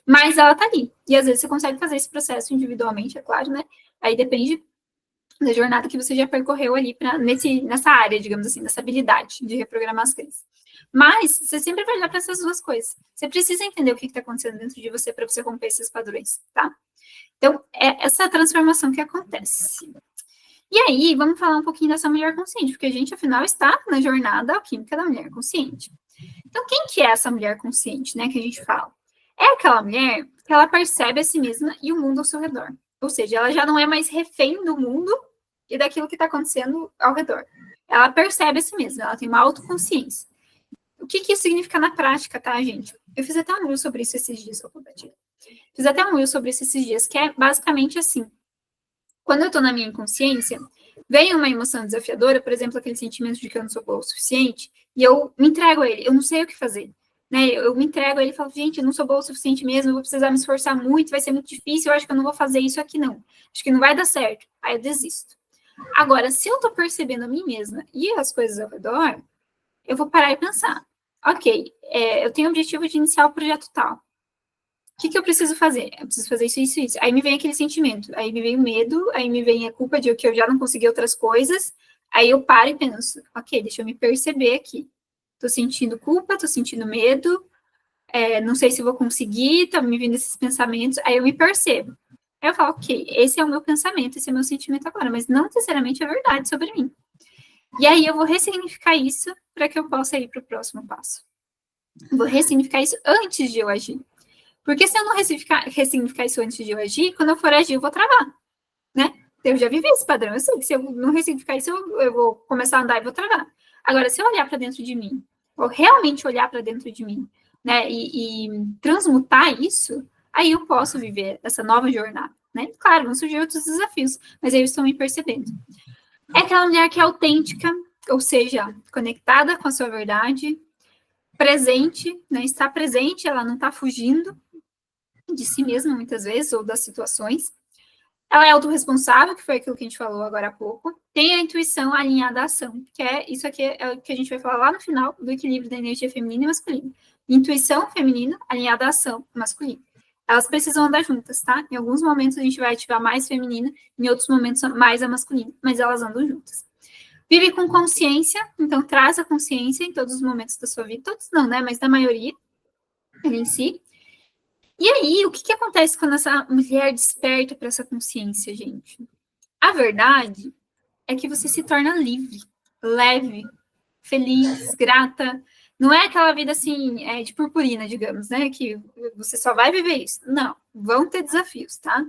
mas ela tá ali. E às vezes você consegue fazer esse processo individualmente, é claro, né? Aí depende da jornada que você já percorreu ali nessa área, digamos assim, nessa habilidade de reprogramar as crenças. Mas você sempre vai olhar para essas duas coisas. Você precisa entender o que está acontecendo dentro de você para você romper esses padrões, tá? Então, é essa transformação que acontece. E aí, vamos falar um pouquinho dessa mulher consciente, porque a gente, afinal, está na jornada alquímica da mulher consciente. Então, quem que é essa mulher consciente, né, que a gente fala? É aquela mulher que ela percebe a si mesma e o mundo ao seu redor. Ou seja, ela já não é mais refém do mundo e daquilo que está acontecendo ao redor. Ela percebe a si mesma, ela tem uma autoconsciência. O que isso significa na prática, tá, gente? Eu fiz até um reel sobre isso esses dias, Fiz até um reel sobre isso esses dias, que é basicamente assim. Quando eu tô na minha inconsciência, vem uma emoção desafiadora, por exemplo, aquele sentimento de que eu não sou boa o suficiente, e eu me entrego a ele, eu não sei o que fazer. Né? Eu me entrego a ele e falo, gente, eu não sou boa o suficiente mesmo, eu vou precisar me esforçar muito, vai ser muito difícil, eu acho que eu não vou fazer isso aqui, não. Acho que não vai dar certo. Aí eu desisto. Agora, se eu tô percebendo a mim mesma e as coisas ao redor, eu vou parar e pensar, ok, eu tenho o objetivo de iniciar o projeto tal. O que eu preciso fazer? Eu preciso fazer isso, isso, isso. Aí me vem aquele sentimento, aí me vem o medo, aí me vem a culpa de que eu já não consegui outras coisas, aí eu paro e penso, ok, deixa eu me perceber aqui. Tô sentindo culpa, tô sentindo medo, não sei se vou conseguir, tá me vindo esses pensamentos, aí eu me percebo. Aí eu falo, ok, esse é o meu pensamento, esse é o meu sentimento agora, mas não necessariamente é verdade sobre mim. E aí eu vou ressignificar isso para que eu possa ir para o próximo passo. Vou ressignificar isso antes de eu agir. Porque se eu não ressignificar isso antes de eu agir, quando eu for agir, eu vou travar, né? Eu já vivi esse padrão. Eu sei que se eu não ressignificar isso, eu vou começar a andar e vou travar. Agora, se eu olhar para dentro de mim, ou realmente olhar para dentro de mim, né, e transmutar isso, aí eu posso viver essa nova jornada, né? Claro, vão surgir outros desafios, mas aí eu estou me percebendo. É aquela mulher que é autêntica, ou seja, conectada com a sua verdade, presente, né? Está presente, ela não está fugindo de si mesma, muitas vezes, ou das situações. Ela é autorresponsável, que foi aquilo que a gente falou agora há pouco. Tem a intuição alinhada à ação, que é isso aqui é o que a gente vai falar lá no final do equilíbrio da energia feminina e masculina. Intuição feminina alinhada à ação masculina. Elas precisam andar juntas, tá? Em alguns momentos a gente vai ativar mais feminina, em outros momentos mais a masculina, mas elas andam juntas. Vive com consciência, então traz a consciência em todos os momentos da sua vida. Todos não, né? Mas da maioria em si. E aí, o que acontece quando essa mulher desperta para essa consciência, gente? A verdade é que você se torna livre, leve, feliz, grata. Não é aquela vida assim, de purpurina, digamos, né? Que você só vai viver isso. Não, vão ter desafios, tá?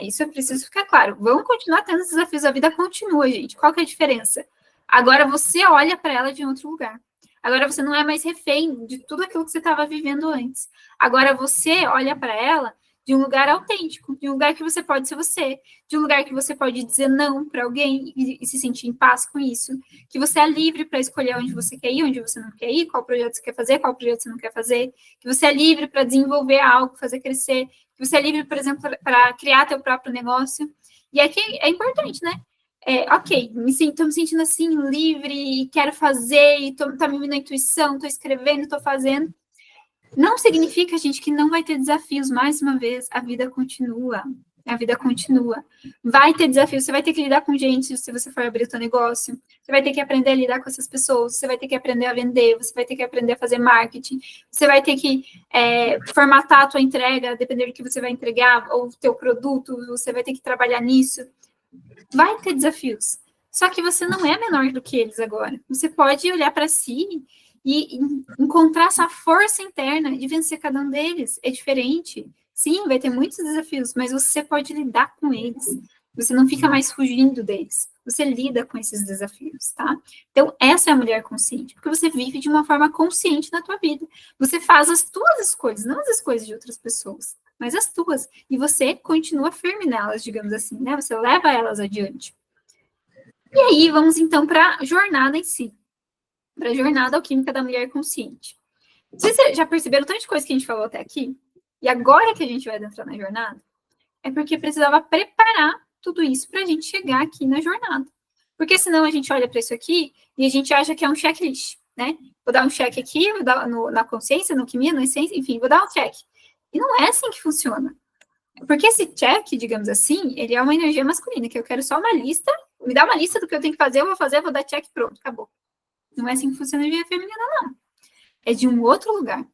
Isso eu preciso ficar claro. Vão continuar tendo desafios, a vida continua, gente. Qual que é a diferença? Agora você olha para ela de outro lugar. Agora você não é mais refém de tudo aquilo que você estava vivendo antes. Agora você olha para ela de um lugar autêntico, de um lugar que você pode ser você, de um lugar que você pode dizer não para alguém e se sentir em paz com isso, que você é livre para escolher onde você quer ir, onde você não quer ir, qual projeto você quer fazer, qual projeto você não quer fazer, que você é livre para desenvolver algo, fazer crescer, que você é livre, por exemplo, para criar teu próprio negócio. E aqui é importante, né? Ok, estou me sentindo assim, livre, quero fazer, e tá me vindo a intuição, estou escrevendo, estou fazendo. Não significa, gente, que não vai ter desafios. Mais uma vez, a vida continua. A vida continua. Vai ter desafios. Você vai ter que lidar com gente se você for abrir o seu negócio. Você vai ter que aprender a lidar com essas pessoas. Você vai ter que aprender a vender. Você vai ter que aprender a fazer marketing. Você vai ter que formatar a tua entrega, dependendo do que você vai entregar, ou o teu produto. Você vai ter que trabalhar nisso. Vai ter desafios. Só que você não é menor do que eles agora. Você pode olhar para si e encontrar essa força interna de vencer cada um deles. É diferente. Sim, vai ter muitos desafios, mas você pode lidar com eles. Você não fica mais fugindo deles. Você lida com esses desafios, tá? Então, essa é a mulher consciente, porque você vive de uma forma consciente na tua vida. Você faz as tuas escolhas, não as escolhas de outras pessoas, mas as tuas. E você continua firme nelas, digamos assim, né? Você leva elas adiante. E aí, vamos então para a jornada em si. Para a jornada alquímica da mulher consciente. Vocês já perceberam tanta coisa que a gente falou até aqui? E agora que a gente vai adentrar na jornada, é porque precisava preparar tudo isso para a gente chegar aqui na jornada. Porque senão a gente olha para isso aqui e a gente acha que é um checklist, né? Vou dar um check aqui, vou dar na consciência, no química, na essência, enfim, vou dar um check. E não é assim que funciona. Porque esse check, digamos assim, ele é uma energia masculina, que eu quero só uma lista, me dá uma lista do que eu tenho que fazer, eu vou fazer, vou dar check, pronto, acabou. Não é assim que funciona a energia feminina, não. É de um outro lugar.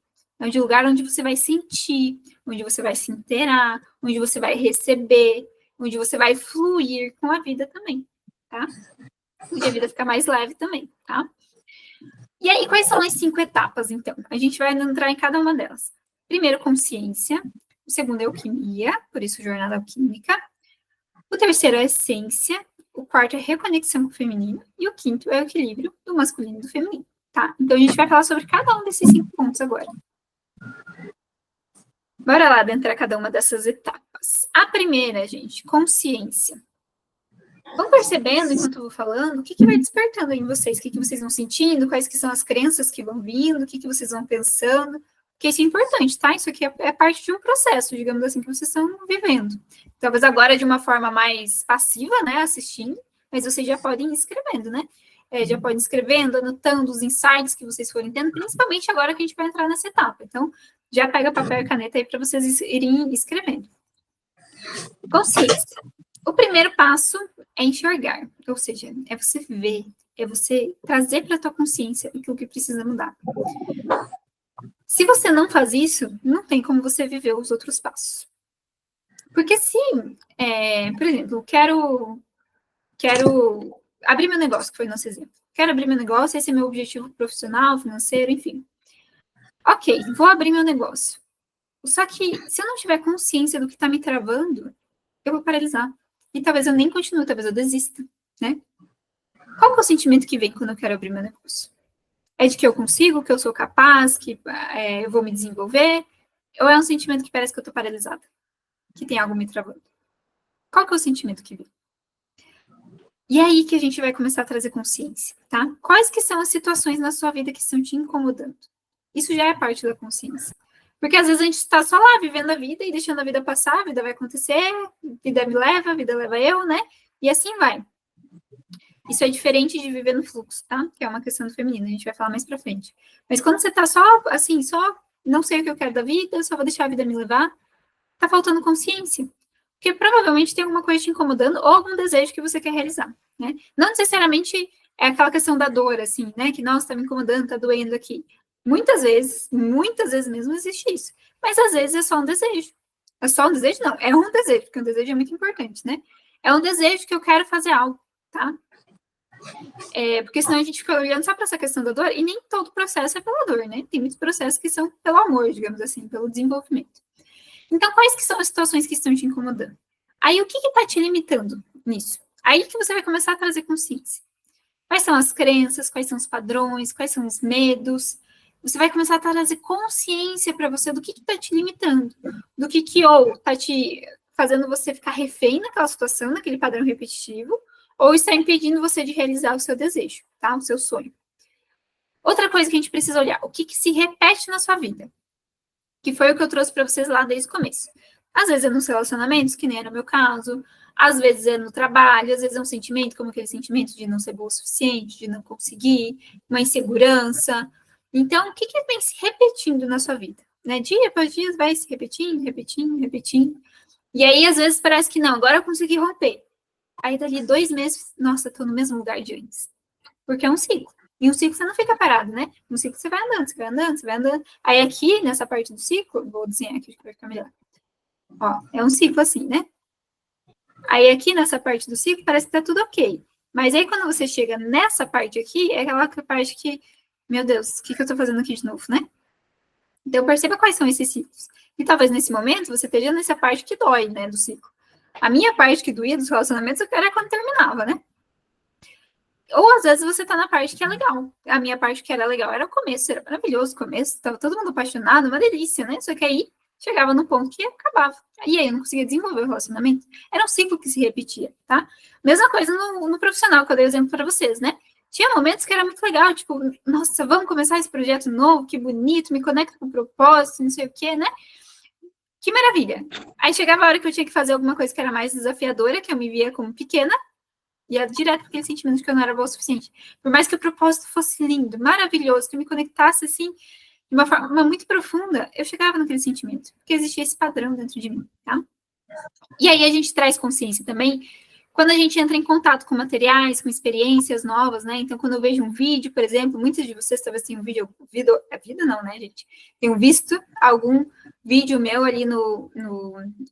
É de um lugar onde você vai sentir, onde você vai se inteirar, onde você vai receber, onde você vai fluir com a vida também, tá? Onde a vida fica mais leve também, tá? E aí, quais são as 5 etapas, então? A gente vai entrar em cada uma delas. Primeiro, consciência. O segundo é alquimia, por isso jornada alquímica. O terceiro é essência. O quarto é reconexão com o feminino. E o quinto é o equilíbrio do masculino e do feminino, tá? Então, a gente vai falar sobre cada um desses 5 pontos agora. Bora lá adentrar cada uma dessas etapas. A primeira, gente, consciência. Vão percebendo, enquanto eu vou falando, o que vai despertando em vocês, o que vocês vão sentindo, quais que são as crenças que vão vindo, o que vocês vão pensando, porque isso é importante, tá? Isso aqui é parte de um processo, digamos assim, que vocês estão vivendo. Talvez agora de uma forma mais passiva, né, assistindo, mas vocês já podem ir escrevendo, né? Já podem ir escrevendo, anotando os insights que vocês forem tendo, principalmente agora que a gente vai entrar nessa etapa. Então, já pega papel e caneta aí para vocês irem escrevendo. Consciência. O primeiro passo é enxergar, ou seja, é você ver, é você trazer para a tua consciência aquilo que precisa mudar. Se você não faz isso, não tem como você viver os outros passos. Porque se, por exemplo, quero abrir meu negócio, que foi nosso exemplo. Quero abrir meu negócio, esse é meu objetivo profissional, financeiro, enfim. Ok, vou abrir meu negócio. Só que se eu não tiver consciência do que está me travando, eu vou paralisar. e talvez eu nem continue, talvez eu desista, né? Qual que é o sentimento que vem quando eu quero abrir meu negócio? É de que eu consigo, que eu sou capaz, que eu vou me desenvolver? Ou é um sentimento que parece que eu tô paralisada? Que tem algo me travando? Qual que é o sentimento que vem? E é aí que a gente vai começar a trazer consciência, tá? Quais que são as situações na sua vida que estão te incomodando? Isso já é parte da consciência. Porque às vezes a gente está só lá vivendo a vida e deixando a vida passar, a vida vai acontecer, a vida me leva, a vida leva eu, né? E assim vai. Isso é diferente de viver no fluxo, tá? Que é uma questão do feminino, a gente vai falar mais pra frente. Mas quando você tá só, assim, só não sei o que eu quero da vida, só vou deixar a vida me levar, tá faltando consciência. Porque provavelmente tem alguma coisa te incomodando ou algum desejo que você quer realizar, né? Não necessariamente é aquela questão da dor, assim, né? Que, nossa, tá me incomodando, tá doendo aqui. Muitas vezes mesmo existe isso. Mas às vezes é só um desejo. É só um desejo? Não, é um desejo, porque um desejo é muito importante, né? É um desejo que eu quero fazer algo, tá? Porque senão a gente fica olhando só para essa questão da dor, e nem todo processo é pela dor, né? Tem muitos processos que são pelo amor, digamos assim, pelo desenvolvimento. Então, quais que são as situações que estão te incomodando? Aí, o que está te limitando nisso? Aí que você vai começar a trazer consciência. Quais são as crenças, quais são os padrões, quais são os medos? Você vai começar a trazer consciência para você do que está te limitando, do que ou está te fazendo você ficar refém naquela situação, naquele padrão repetitivo, ou está impedindo você de realizar o seu desejo, tá? O seu sonho. Outra coisa que a gente precisa olhar, o que se repete na sua vida? Que foi o que eu trouxe para vocês lá desde o começo. Às vezes é nos relacionamentos, que nem era o meu caso, às vezes é no trabalho, às vezes é um sentimento, como aquele sentimento de não ser boa o suficiente, de não conseguir, uma insegurança. Então, o que vem se repetindo na sua vida? Né? Dia após dia vai se repetindo, repetindo, repetindo. E aí, às vezes, parece que não, agora eu consegui romper. Aí, dali 2 meses, nossa, tô no mesmo lugar de antes. Porque é um ciclo. E um ciclo você não fica parado, né? Um ciclo você vai andando, você vai andando, você vai andando. Aí aqui, nessa parte do ciclo, vou desenhar aqui que vai ficar melhor. Ó, é um ciclo assim, né? Aí aqui nessa parte do ciclo parece que tá tudo ok. Mas aí quando você chega nessa parte aqui, é aquela parte que, meu Deus, o que eu tô fazendo aqui de novo, né? Então perceba quais são esses ciclos. E talvez nesse momento você esteja nessa parte que dói, né, do ciclo. A minha parte que doía dos relacionamentos era quando terminava, né? Ou às vezes você tá na parte que é legal. A minha parte que era legal era o começo, era maravilhoso o começo, tava todo mundo apaixonado, uma delícia, né? Só que aí chegava no ponto que acabava. E aí eu não conseguia desenvolver o relacionamento. Era um ciclo que se repetia, tá? Mesma coisa no profissional, que eu dei exemplo para vocês, né? Tinha momentos que era muito legal, tipo, nossa, vamos começar esse projeto novo, que bonito, me conecta com o propósito, não sei o quê, né? Que maravilha. Aí chegava a hora que eu tinha que fazer alguma coisa que era mais desafiadora, que eu me via como pequena, ia direto para aquele sentimento de que eu não era boa o suficiente. Por mais que o propósito fosse lindo, maravilhoso, que eu me conectasse assim, de uma forma muito profunda, eu chegava naquele sentimento, porque existia esse padrão dentro de mim, tá? E aí a gente traz consciência também quando a gente entra em contato com materiais, com experiências novas, né? Então, quando eu vejo um vídeo, por exemplo, muitos de vocês talvez tenham vida não, né, gente? Tenham visto algum vídeo meu ali no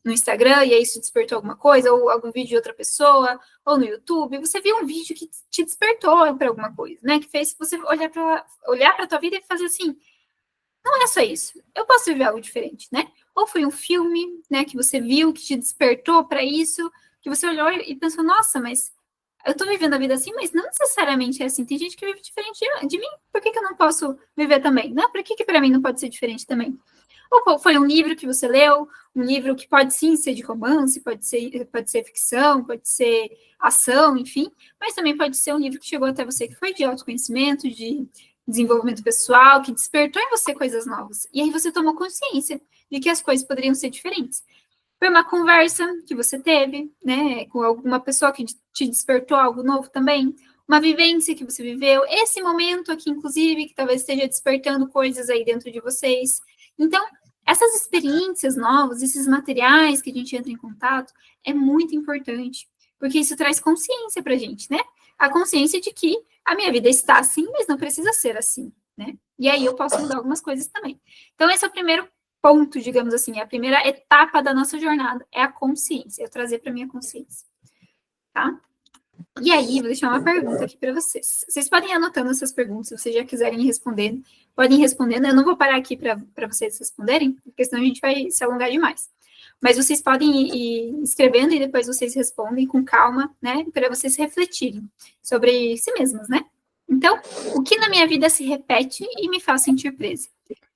Instagram, e aí isso despertou alguma coisa, ou algum vídeo de outra pessoa, ou no YouTube, você viu um vídeo que te despertou para alguma coisa, né? Que fez você olhar para a tua vida e fazer assim, não é só isso, eu posso viver algo diferente, né? Ou foi um filme, né, que você viu, que te despertou para isso, que você olhou e pensou, nossa, mas eu tô vivendo a vida assim, mas não necessariamente é assim. Tem gente que vive diferente de mim, por que eu não posso viver também, né? Por que para mim não pode ser diferente também? Ou foi um livro que você leu, um livro que pode sim ser de romance, pode ser ficção, pode ser ação, enfim, mas também pode ser um livro que chegou até você que foi de autoconhecimento, de desenvolvimento pessoal, que despertou em você coisas novas. E aí você tomou consciência de que as coisas poderiam ser diferentes. Foi uma conversa que você teve, né, com alguma pessoa que te despertou algo novo também, uma vivência que você viveu, esse momento aqui, inclusive, que talvez esteja despertando coisas aí dentro de vocês. Então, essas experiências novas, esses materiais que a gente entra em contato, é muito importante, porque isso traz consciência pra gente, né? A consciência de que a minha vida está assim, mas não precisa ser assim, né? E aí eu posso mudar algumas coisas também. Então, esse é o primeiro ponto, digamos assim, a primeira etapa da nossa jornada é a consciência, eu trazer para minha consciência, tá? E aí, vou deixar uma pergunta aqui para vocês. Vocês podem ir anotando essas perguntas, se vocês já quiserem responder, podem ir respondendo. Eu não vou parar aqui para vocês responderem, porque senão a gente vai se alongar demais. Mas vocês podem ir escrevendo e depois vocês respondem com calma, né? Para vocês refletirem sobre si mesmos, né? Então, o que na minha vida se repete e me faz sentir presa?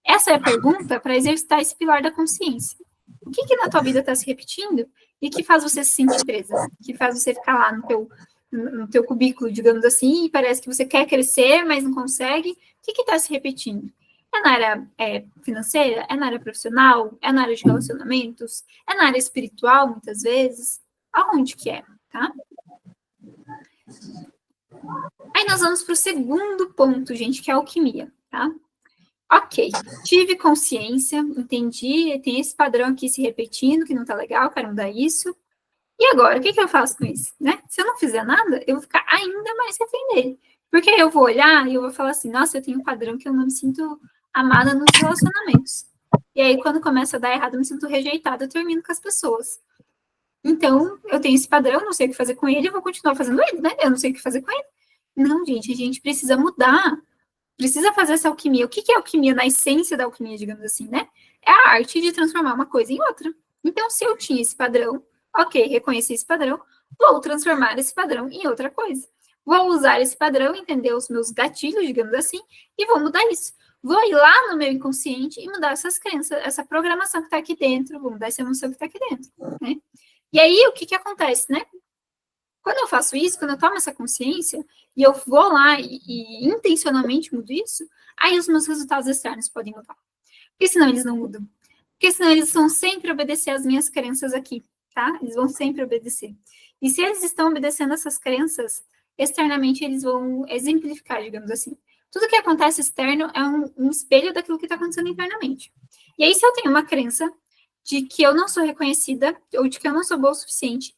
Essa é a pergunta para exercitar esse pilar da consciência. O que na tua vida está se repetindo e que faz você se sentir presa? Que faz você ficar lá no teu cubículo, digamos assim, e parece que você quer crescer, mas não consegue. O que está se repetindo? É na área financeira? É na área profissional? É na área de relacionamentos? É na área espiritual, muitas vezes? Aonde que é, tá? Aí nós vamos para o segundo ponto, gente, que é a alquimia, tá? Ok, tive consciência, entendi, tem esse padrão aqui se repetindo, que não tá legal, quero mudar isso. E agora, o que eu faço com isso, né? Se eu não fizer nada, eu vou ficar ainda mais refém dele. Porque eu vou olhar e eu vou falar assim, nossa, eu tenho um padrão que eu não me sinto amada nos relacionamentos. E aí, quando começa a dar errado, eu me sinto rejeitada, eu termino com as pessoas. Então, eu tenho esse padrão, não sei o que fazer com ele, eu vou continuar fazendo ele, né? Eu não sei o que fazer com ele. Não, gente, a gente precisa mudar. Precisa fazer essa alquimia. O que é alquimia na essência da alquimia, digamos assim, né? É a arte de transformar uma coisa em outra. Então, se eu tinha esse padrão, ok, reconheci esse padrão, vou transformar esse padrão em outra coisa. Vou usar esse padrão, entender os meus gatilhos, digamos assim, e vou mudar isso. Vou ir lá no meu inconsciente e mudar essas crenças, essa programação que está aqui dentro, vou mudar essa emoção que está aqui dentro, né? E aí, o que acontece, né? Quando eu faço isso, quando eu tomo essa consciência, e eu vou lá e intencionalmente mudo isso, aí os meus resultados externos podem mudar. Porque senão eles não mudam. Porque senão eles vão sempre obedecer às minhas crenças aqui, tá? Eles vão sempre obedecer. E se eles estão obedecendo essas crenças, externamente eles vão exemplificar, digamos assim. Tudo que acontece externo é um espelho daquilo que está acontecendo internamente. E aí, se eu tenho uma crença de que eu não sou reconhecida, ou de que eu não sou boa o suficiente,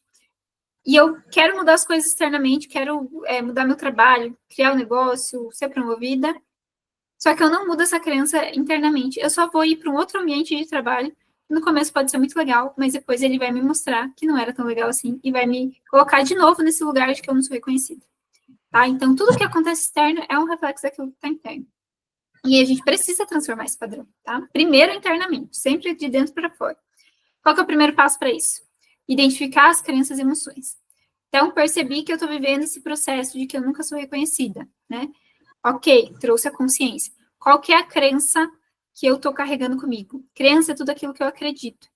e eu quero mudar as coisas externamente, quero mudar meu trabalho, criar um negócio, ser promovida. Só que eu não mudo essa crença internamente. Eu só vou ir para um outro ambiente de trabalho. No começo pode ser muito legal, mas depois ele vai me mostrar que não era tão legal assim e vai me colocar de novo nesse lugar de que eu não sou reconhecida. Tá? Então, tudo que acontece externo é um reflexo daquilo que está interno. E a gente precisa transformar esse padrão, tá? Primeiro internamente, sempre de dentro para fora. Qual que é o primeiro passo para isso? Identificar as crenças e emoções. Então, percebi que eu estou vivendo esse processo de que eu nunca sou reconhecida, né? Ok, trouxe a consciência. Qual que é a crença que eu estou carregando comigo? Crença é tudo aquilo que eu acredito.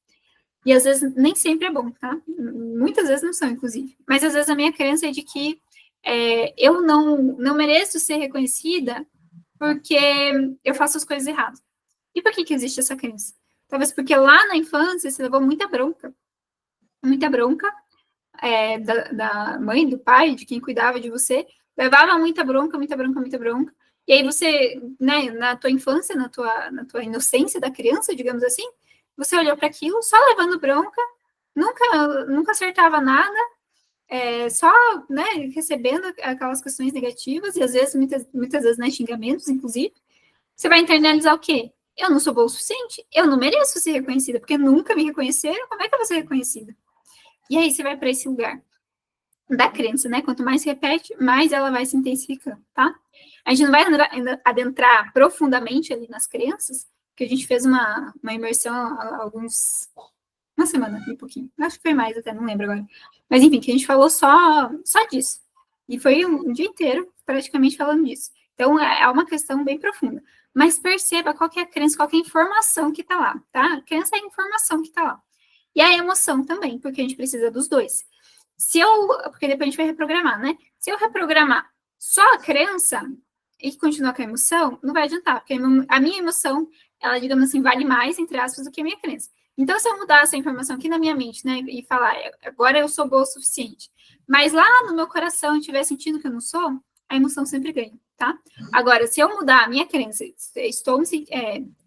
E às vezes nem sempre é bom, tá? Muitas vezes não são, inclusive. Mas às vezes a minha crença é de que eu não mereço ser reconhecida porque eu faço as coisas erradas. E por que existe essa crença? Talvez porque lá na infância você levou muita bronca da mãe, do pai, de quem cuidava de você, levava muita bronca, e aí você, né, na tua infância, na tua inocência da criança, digamos assim, você olhou para aquilo só levando bronca, nunca acertava nada, só, né, recebendo aquelas questões negativas, e às vezes, muitas vezes, né, xingamentos, inclusive, você vai internalizar o quê? Eu não sou boa o suficiente, eu não mereço ser reconhecida, porque nunca me reconheceram, como é que eu vou ser reconhecida? E aí você vai para esse lugar da crença, né? Quanto mais se repete, mais ela vai se intensificando, tá? A gente não vai adentrar profundamente ali nas crenças, porque a gente fez uma imersão há uma semana, um pouquinho. Acho que foi mais até, não lembro agora. Mas enfim, que a gente falou só disso. E foi um dia inteiro praticamente falando disso. Então, é uma questão bem profunda. Mas perceba qual que é a crença, qual que é a informação que está lá, tá? A crença é a informação que está lá. E a emoção também, porque a gente precisa dos dois. Porque depois a gente vai reprogramar, né? Se eu reprogramar só a crença e continuar com a emoção, não vai adiantar, porque a minha emoção, ela, digamos assim, vale mais, entre aspas, do que a minha crença. Então, se eu mudar essa informação aqui na minha mente, né, e falar, agora eu sou boa o suficiente, mas lá no meu coração eu estiver sentindo que eu não sou, a emoção sempre ganha, tá? Agora, se eu mudar a minha crença,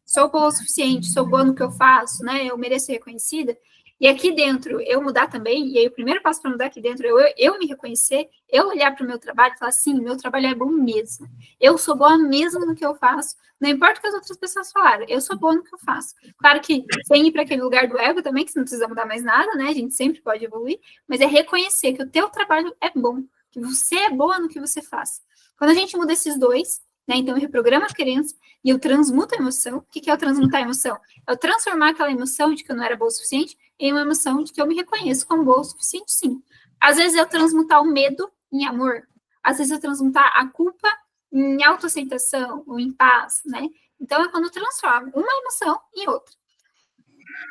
sou boa o suficiente, sou boa no que eu faço, né, eu mereço ser reconhecida, e aqui dentro eu mudar também, e aí o primeiro passo para mudar aqui dentro é eu me reconhecer, eu olhar para o meu trabalho e falar assim, meu trabalho é bom mesmo, eu sou boa mesmo no que eu faço, não importa o que as outras pessoas falaram, eu sou boa no que eu faço. Claro que sem ir para aquele lugar do ego também, que você não precisa mudar mais nada, né, a gente sempre pode evoluir, mas é reconhecer que o teu trabalho é bom, que você é boa no que você faz. Quando a gente muda esses dois, né, então eu reprogramo a crença e eu transmuto a emoção. O que é o transmutar a emoção? É o transformar aquela emoção de que eu não era boa o suficiente em uma emoção de que eu me reconheço como boa o suficiente, sim. Às vezes eu transmutar o medo em amor, às vezes eu transmutar a culpa em autoaceitação ou em paz, né? Então, é quando eu transformo uma emoção em outra.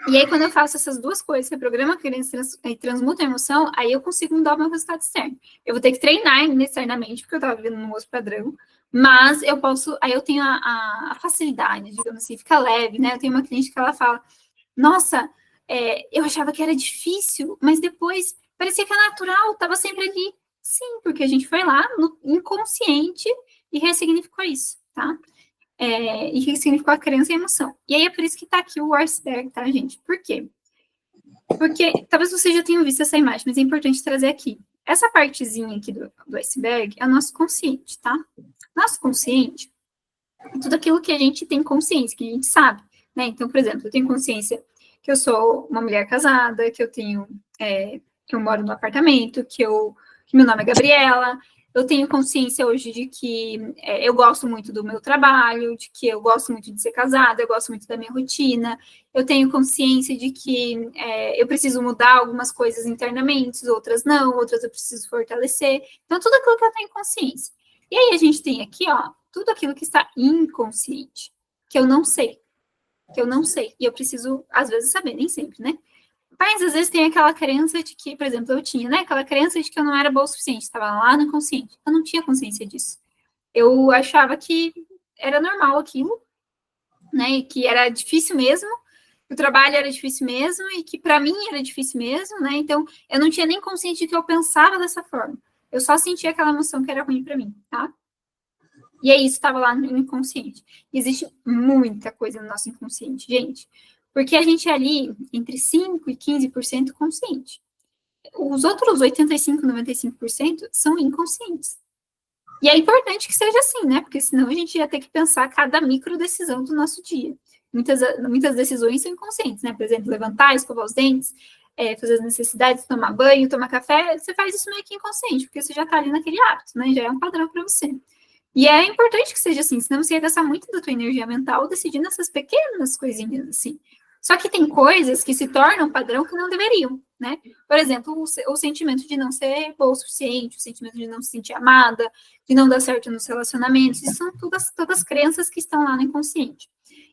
E aí, quando eu faço essas duas coisas, reprograma a criança e transmuta a emoção, aí eu consigo mudar o meu resultado externo. Eu vou ter que treinar externamente, porque eu estava vivendo num outro padrão, mas eu posso, aí eu tenho a facilidade, digamos assim, fica leve, né? Eu tenho uma cliente que ela fala, nossa, eu achava que era difícil, mas depois parecia que é natural, estava sempre ali. Sim, porque a gente foi lá no inconsciente e ressignificou isso, tá? E que significou a crença e a emoção. E aí é por isso que tá aqui o iceberg, tá, gente? Por quê? Porque talvez você já tenha visto essa imagem, mas é importante trazer aqui. Essa partezinha aqui do iceberg é o nosso consciente, tá? Nosso consciente é tudo aquilo que a gente tem consciência, que a gente sabe, né? Então, por exemplo, eu tenho consciência que eu sou uma mulher casada, que eu tenho, que eu moro no apartamento, que meu nome é Gabriela. Eu tenho consciência hoje de que eu gosto muito do meu trabalho, de que eu gosto muito de ser casada, eu gosto muito da minha rotina. Eu tenho consciência de que eu preciso mudar algumas coisas internamente, outras não, outras eu preciso fortalecer. Então, tudo aquilo que eu tenho consciência. E aí a gente tem aqui, ó, tudo aquilo que está inconsciente, que eu não sei. E eu preciso, às vezes, saber, nem sempre, né? Mas, às vezes, tem aquela crença de que, por exemplo, eu tinha, né? Aquela crença de que eu não era boa o suficiente, estava lá no inconsciente. Eu não tinha consciência disso. Eu achava que era normal aquilo, né? E que era difícil mesmo, que o trabalho era difícil mesmo, e que para mim era difícil mesmo, né? Então, eu não tinha nem consciência de que eu pensava dessa forma. Eu só sentia aquela emoção que era ruim para mim, tá? E aí, isso estava lá no inconsciente. E existe muita coisa no nosso inconsciente, gente. Porque a gente é ali entre 5% e 15% consciente. Os outros 85%, 95% são inconscientes. E é importante que seja assim, né? Porque senão a gente ia ter que pensar cada micro decisão do nosso dia. Muitas decisões são inconscientes, né? Por exemplo, levantar, escovar os dentes, fazer as necessidades, tomar banho, tomar café. Você faz isso meio que inconsciente, porque você já está ali naquele hábito, né? Já é um padrão para você. E é importante que seja assim, senão você ia gastar muito da tua energia mental decidindo essas pequenas coisinhas, assim. Só que tem coisas que se tornam padrão que não deveriam, né? Por exemplo, o sentimento de não ser boa o suficiente, o sentimento de não se sentir amada, de não dar certo nos relacionamentos, isso são todas crenças que estão lá no inconsciente.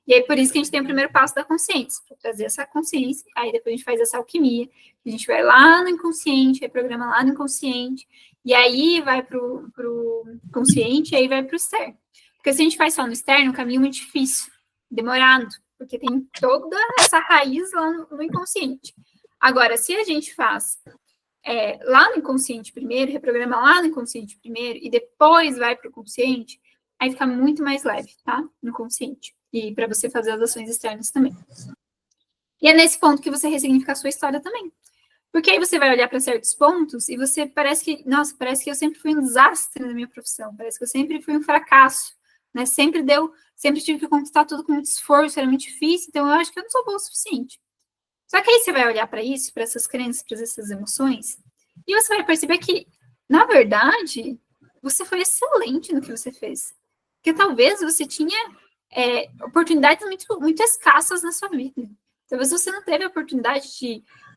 E aí, por isso que a gente tem o primeiro passo da consciência, para trazer essa consciência, aí depois a gente faz essa alquimia, a gente vai lá no inconsciente, reprograma lá no inconsciente, e aí vai para o consciente, e aí vai para o externo. Porque se a gente faz só no externo, o caminho é muito difícil, demorado, porque tem toda essa raiz lá no inconsciente. Agora, se a gente faz lá no inconsciente primeiro, reprograma lá no inconsciente primeiro, e depois vai para o consciente, aí fica muito mais leve, tá? No consciente. E para você fazer as ações externas também. E é nesse ponto que você ressignifica a sua história também. Porque aí você vai olhar para certos pontos e você parece que eu sempre fui um desastre na minha profissão, parece que eu sempre fui um fracasso, né? Sempre tive que conquistar tudo com muito esforço, era muito difícil, então eu acho que eu não sou boa o suficiente. Só que aí você vai olhar para isso, para essas crenças, para essas emoções, e você vai perceber que, na verdade, você foi excelente no que você fez. Porque talvez você tinha oportunidades muito, muito escassas na sua vida. Talvez você não teve a oportunidade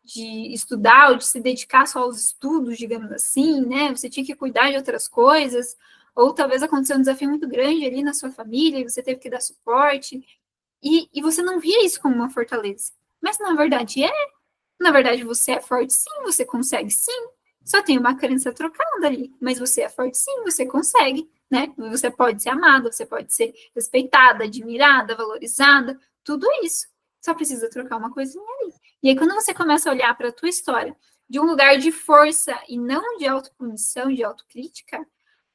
de estudar ou de se dedicar só aos estudos, digamos assim, né? Você tinha que cuidar de outras coisas, ou talvez aconteceu um desafio muito grande ali na sua família e você teve que dar suporte, e você não via isso como uma fortaleza. Mas na verdade na verdade você é forte sim, você consegue sim, só tem uma crença trocada ali, mas você é forte sim, você consegue, né? Você pode ser amada, você pode ser respeitada, admirada, valorizada, tudo isso. Só precisa trocar uma coisinha ali. E aí, quando você começa a olhar para a tua história de um lugar de força e não de autopunição, de autocrítica,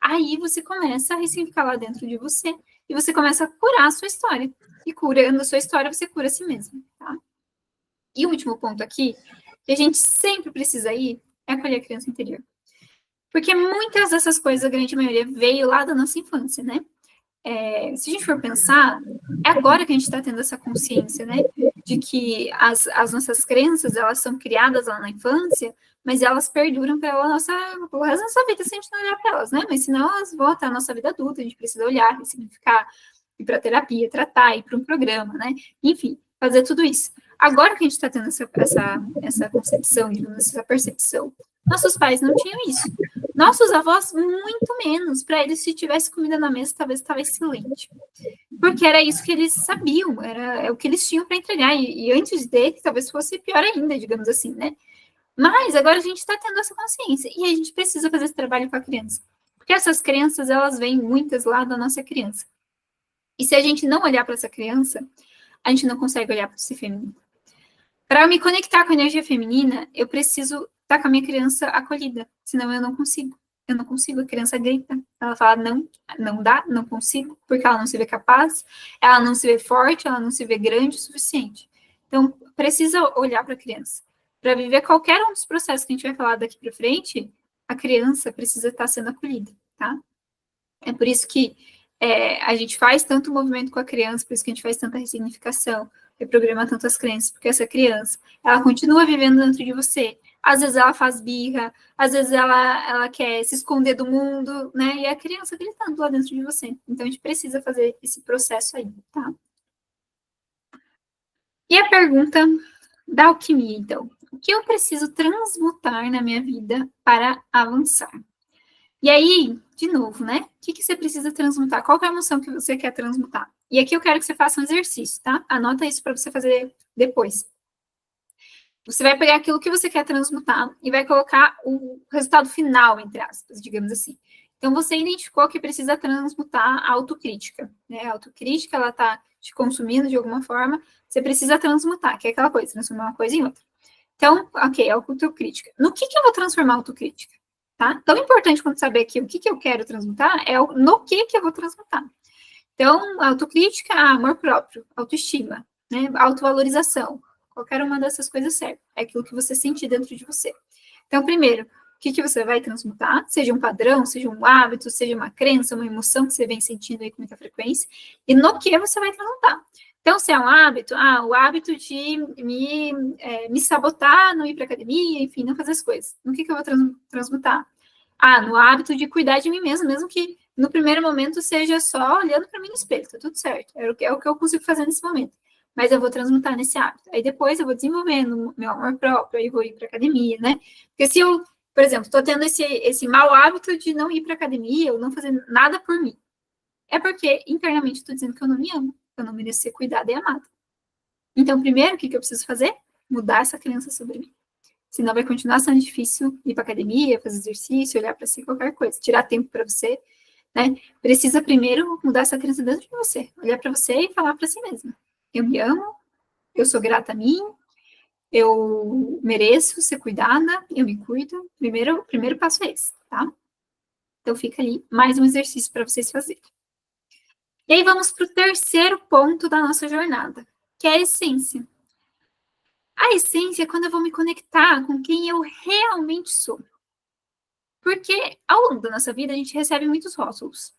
aí você começa a ressignificar lá dentro de você e você começa a curar a sua história. E curando a sua história, você cura a si mesmo, tá? E o último ponto aqui, que a gente sempre precisa ir, é acolher a criança interior. Porque muitas dessas coisas, a grande maioria, veio lá da nossa infância, né? Se a gente for pensar, é agora que a gente está tendo essa consciência, né? De que as nossas crenças, elas são criadas lá na infância, mas elas perduram pelo resto da nossa vida, se a gente não olhar para elas, né? Mas senão elas vão até a nossa vida adulta, a gente precisa olhar, ressignificar, ir para terapia, tratar, ir para um programa, né? Enfim, fazer tudo isso. Agora que a gente está tendo essa concepção, essa percepção, nossos pais não tinham isso. Nossos avós, muito menos. Para eles, se tivesse comida na mesa, talvez estava excelente. Porque era isso que eles sabiam, era o que eles tinham para entregar. E antes dele, talvez fosse pior ainda, digamos assim, né? Mas agora a gente está tendo essa consciência. E a gente precisa fazer esse trabalho com a criança. Porque essas crenças, elas vêm muitas lá da nossa criança. E se a gente não olhar para essa criança, a gente não consegue olhar para esse feminino. Para eu me conectar com a energia feminina, eu preciso estar com a minha criança acolhida, senão eu não consigo. Eu não consigo, a criança grita, ela fala não, não dá, não consigo, porque ela não se vê capaz, ela não se vê forte, ela não se vê grande o suficiente. Então, precisa olhar para a criança. Para viver qualquer um dos processos que a gente vai falar daqui para frente, a criança precisa estar sendo acolhida, tá? É por isso que a gente faz tanto movimento com a criança, por isso que a gente faz tanta ressignificação, reprograma tantas crenças, porque essa criança, ela continua vivendo dentro de você. Às vezes ela faz birra, às vezes ela quer se esconder do mundo, né? E a criança gritando lá dentro de você. Então a gente precisa fazer esse processo aí, tá? E a pergunta da alquimia, então. O que eu preciso transmutar na minha vida para avançar? E aí, de novo, né? O que você precisa transmutar? Qual é a emoção que você quer transmutar? E aqui eu quero que você faça um exercício, tá? Anota isso para você fazer depois. Você vai pegar aquilo que você quer transmutar e vai colocar o resultado final, entre aspas, digamos assim. Então, você identificou que precisa transmutar a autocrítica, né? A autocrítica, ela tá te consumindo de alguma forma, você precisa transmutar, que é aquela coisa, transformar uma coisa em outra. Então, ok, autocrítica. No que eu vou transformar a autocrítica? Tá? Tão importante quanto saber aqui o que eu quero transmutar é no que eu vou transmutar. Então, autocrítica, amor próprio, autoestima, né? Autovalorização. Qualquer uma dessas coisas serve. É aquilo que você sentir dentro de você. Então, primeiro, o que você vai transmutar? Seja um padrão, seja um hábito, seja uma crença, uma emoção que você vem sentindo aí com muita frequência. E no que você vai transmutar? Então, se é um hábito, o hábito de me sabotar, não ir para academia, enfim, não fazer as coisas. No que eu vou transmutar? No hábito de cuidar de mim mesmo que no primeiro momento seja só olhando para mim no espelho, tá tudo certo. É o que eu consigo fazer nesse momento. Mas eu vou transmutar nesse hábito. Aí depois eu vou desenvolvendo meu amor próprio, aí vou ir para academia, né? Porque se eu, por exemplo, estou tendo esse mau hábito de não ir para academia ou não fazer nada por mim, é porque internamente estou dizendo que eu não me amo, que eu não mereço ser cuidada e amada. Então, primeiro, o que eu preciso fazer? Mudar essa crença sobre mim. Senão vai continuar sendo difícil ir para academia, fazer exercício, olhar para si, qualquer coisa, tirar tempo para você, né? Precisa primeiro mudar essa crença dentro de você, olhar para você e falar para si mesma: eu me amo, eu sou grata a mim, eu mereço ser cuidada, eu me cuido. O primeiro passo é esse, tá? Então fica ali mais um exercício para vocês fazerem. E aí vamos para o terceiro ponto da nossa jornada, que é a essência. A essência é quando eu vou me conectar com quem eu realmente sou. Porque ao longo da nossa vida a gente recebe muitos rótulos.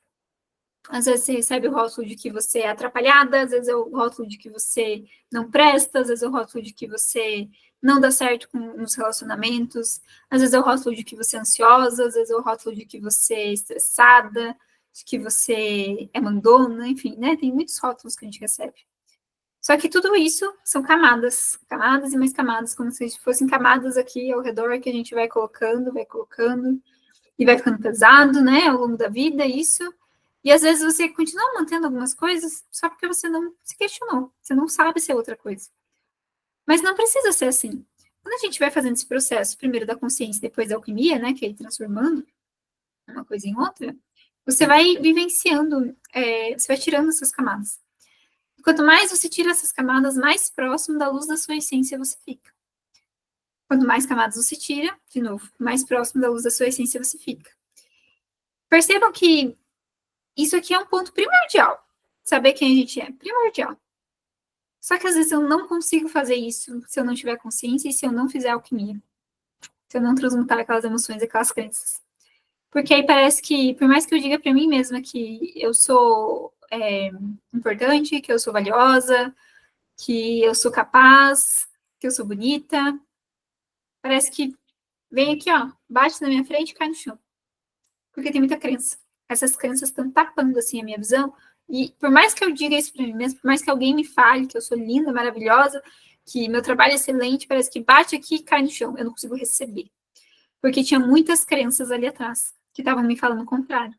Às vezes você recebe o rótulo de que você é atrapalhada, às vezes é o rótulo de que você não presta, às vezes é o rótulo de que você não dá certo nos relacionamentos, às vezes é o rótulo de que você é ansiosa, às vezes é o rótulo de que você é estressada, de que você é mandona, enfim, né? Tem muitos rótulos que a gente recebe. Só que tudo isso são camadas, camadas e mais camadas, como se fossem camadas aqui ao redor que a gente vai colocando, e vai ficando pesado, né, ao longo da vida, isso. E às vezes você continua mantendo algumas coisas só porque você não se questionou, você não sabe se é outra coisa. Mas não precisa ser assim. Quando a gente vai fazendo esse processo, primeiro da consciência, depois da alquimia, né, que é ir transformando uma coisa em outra, você vai vivenciando, você vai tirando essas camadas. Quanto mais você tira essas camadas, mais próximo da luz da sua essência você fica. Quanto mais camadas você tira, de novo, mais próximo da luz da sua essência você fica. Percebam que isso aqui é um ponto primordial. Saber quem a gente é, primordial. Só que às vezes eu não consigo fazer isso se eu não tiver consciência e se eu não fizer alquimia. Se eu não transmutar aquelas emoções, aquelas crenças. Porque aí parece que, por mais que eu diga para mim mesma que eu sou importante, que eu sou valiosa, que eu sou capaz, que eu sou bonita, parece que vem aqui, ó, bate na minha frente e cai no chão. Porque tem muita crença. Essas crenças estão tapando, assim, a minha visão. E por mais que eu diga isso para mim mesma, por mais que alguém me fale que eu sou linda, maravilhosa, que meu trabalho é excelente, parece que bate aqui e cai no chão, eu não consigo receber. Porque tinha muitas crenças ali atrás, que estavam me falando o contrário.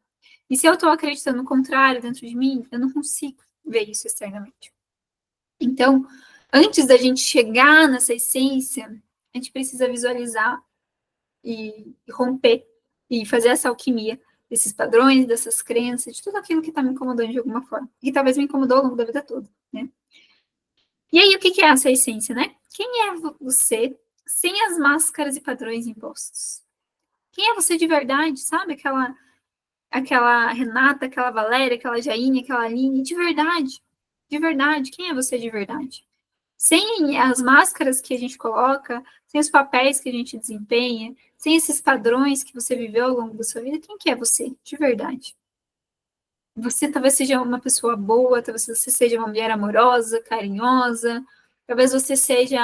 E se eu estou acreditando no contrário dentro de mim, eu não consigo ver isso externamente. Então, antes da gente chegar nessa essência, a gente precisa visualizar e romper e fazer essa alquimia desses padrões, dessas crenças, de tudo aquilo que está me incomodando de alguma forma. E que talvez me incomodou ao longo da vida toda, né? E aí, o que é essa essência, né? Quem é você sem as máscaras e padrões impostos? Quem é você de verdade, sabe? Aquela Renata, aquela Valéria, aquela Jaine, aquela Aline, de verdade. De verdade, quem é você de verdade? Sem as máscaras que a gente coloca, sem os papéis que a gente desempenha, sem esses padrões que você viveu ao longo da sua vida, quem que é você de verdade? Você talvez seja uma pessoa boa, talvez você seja uma mulher amorosa, carinhosa, talvez você seja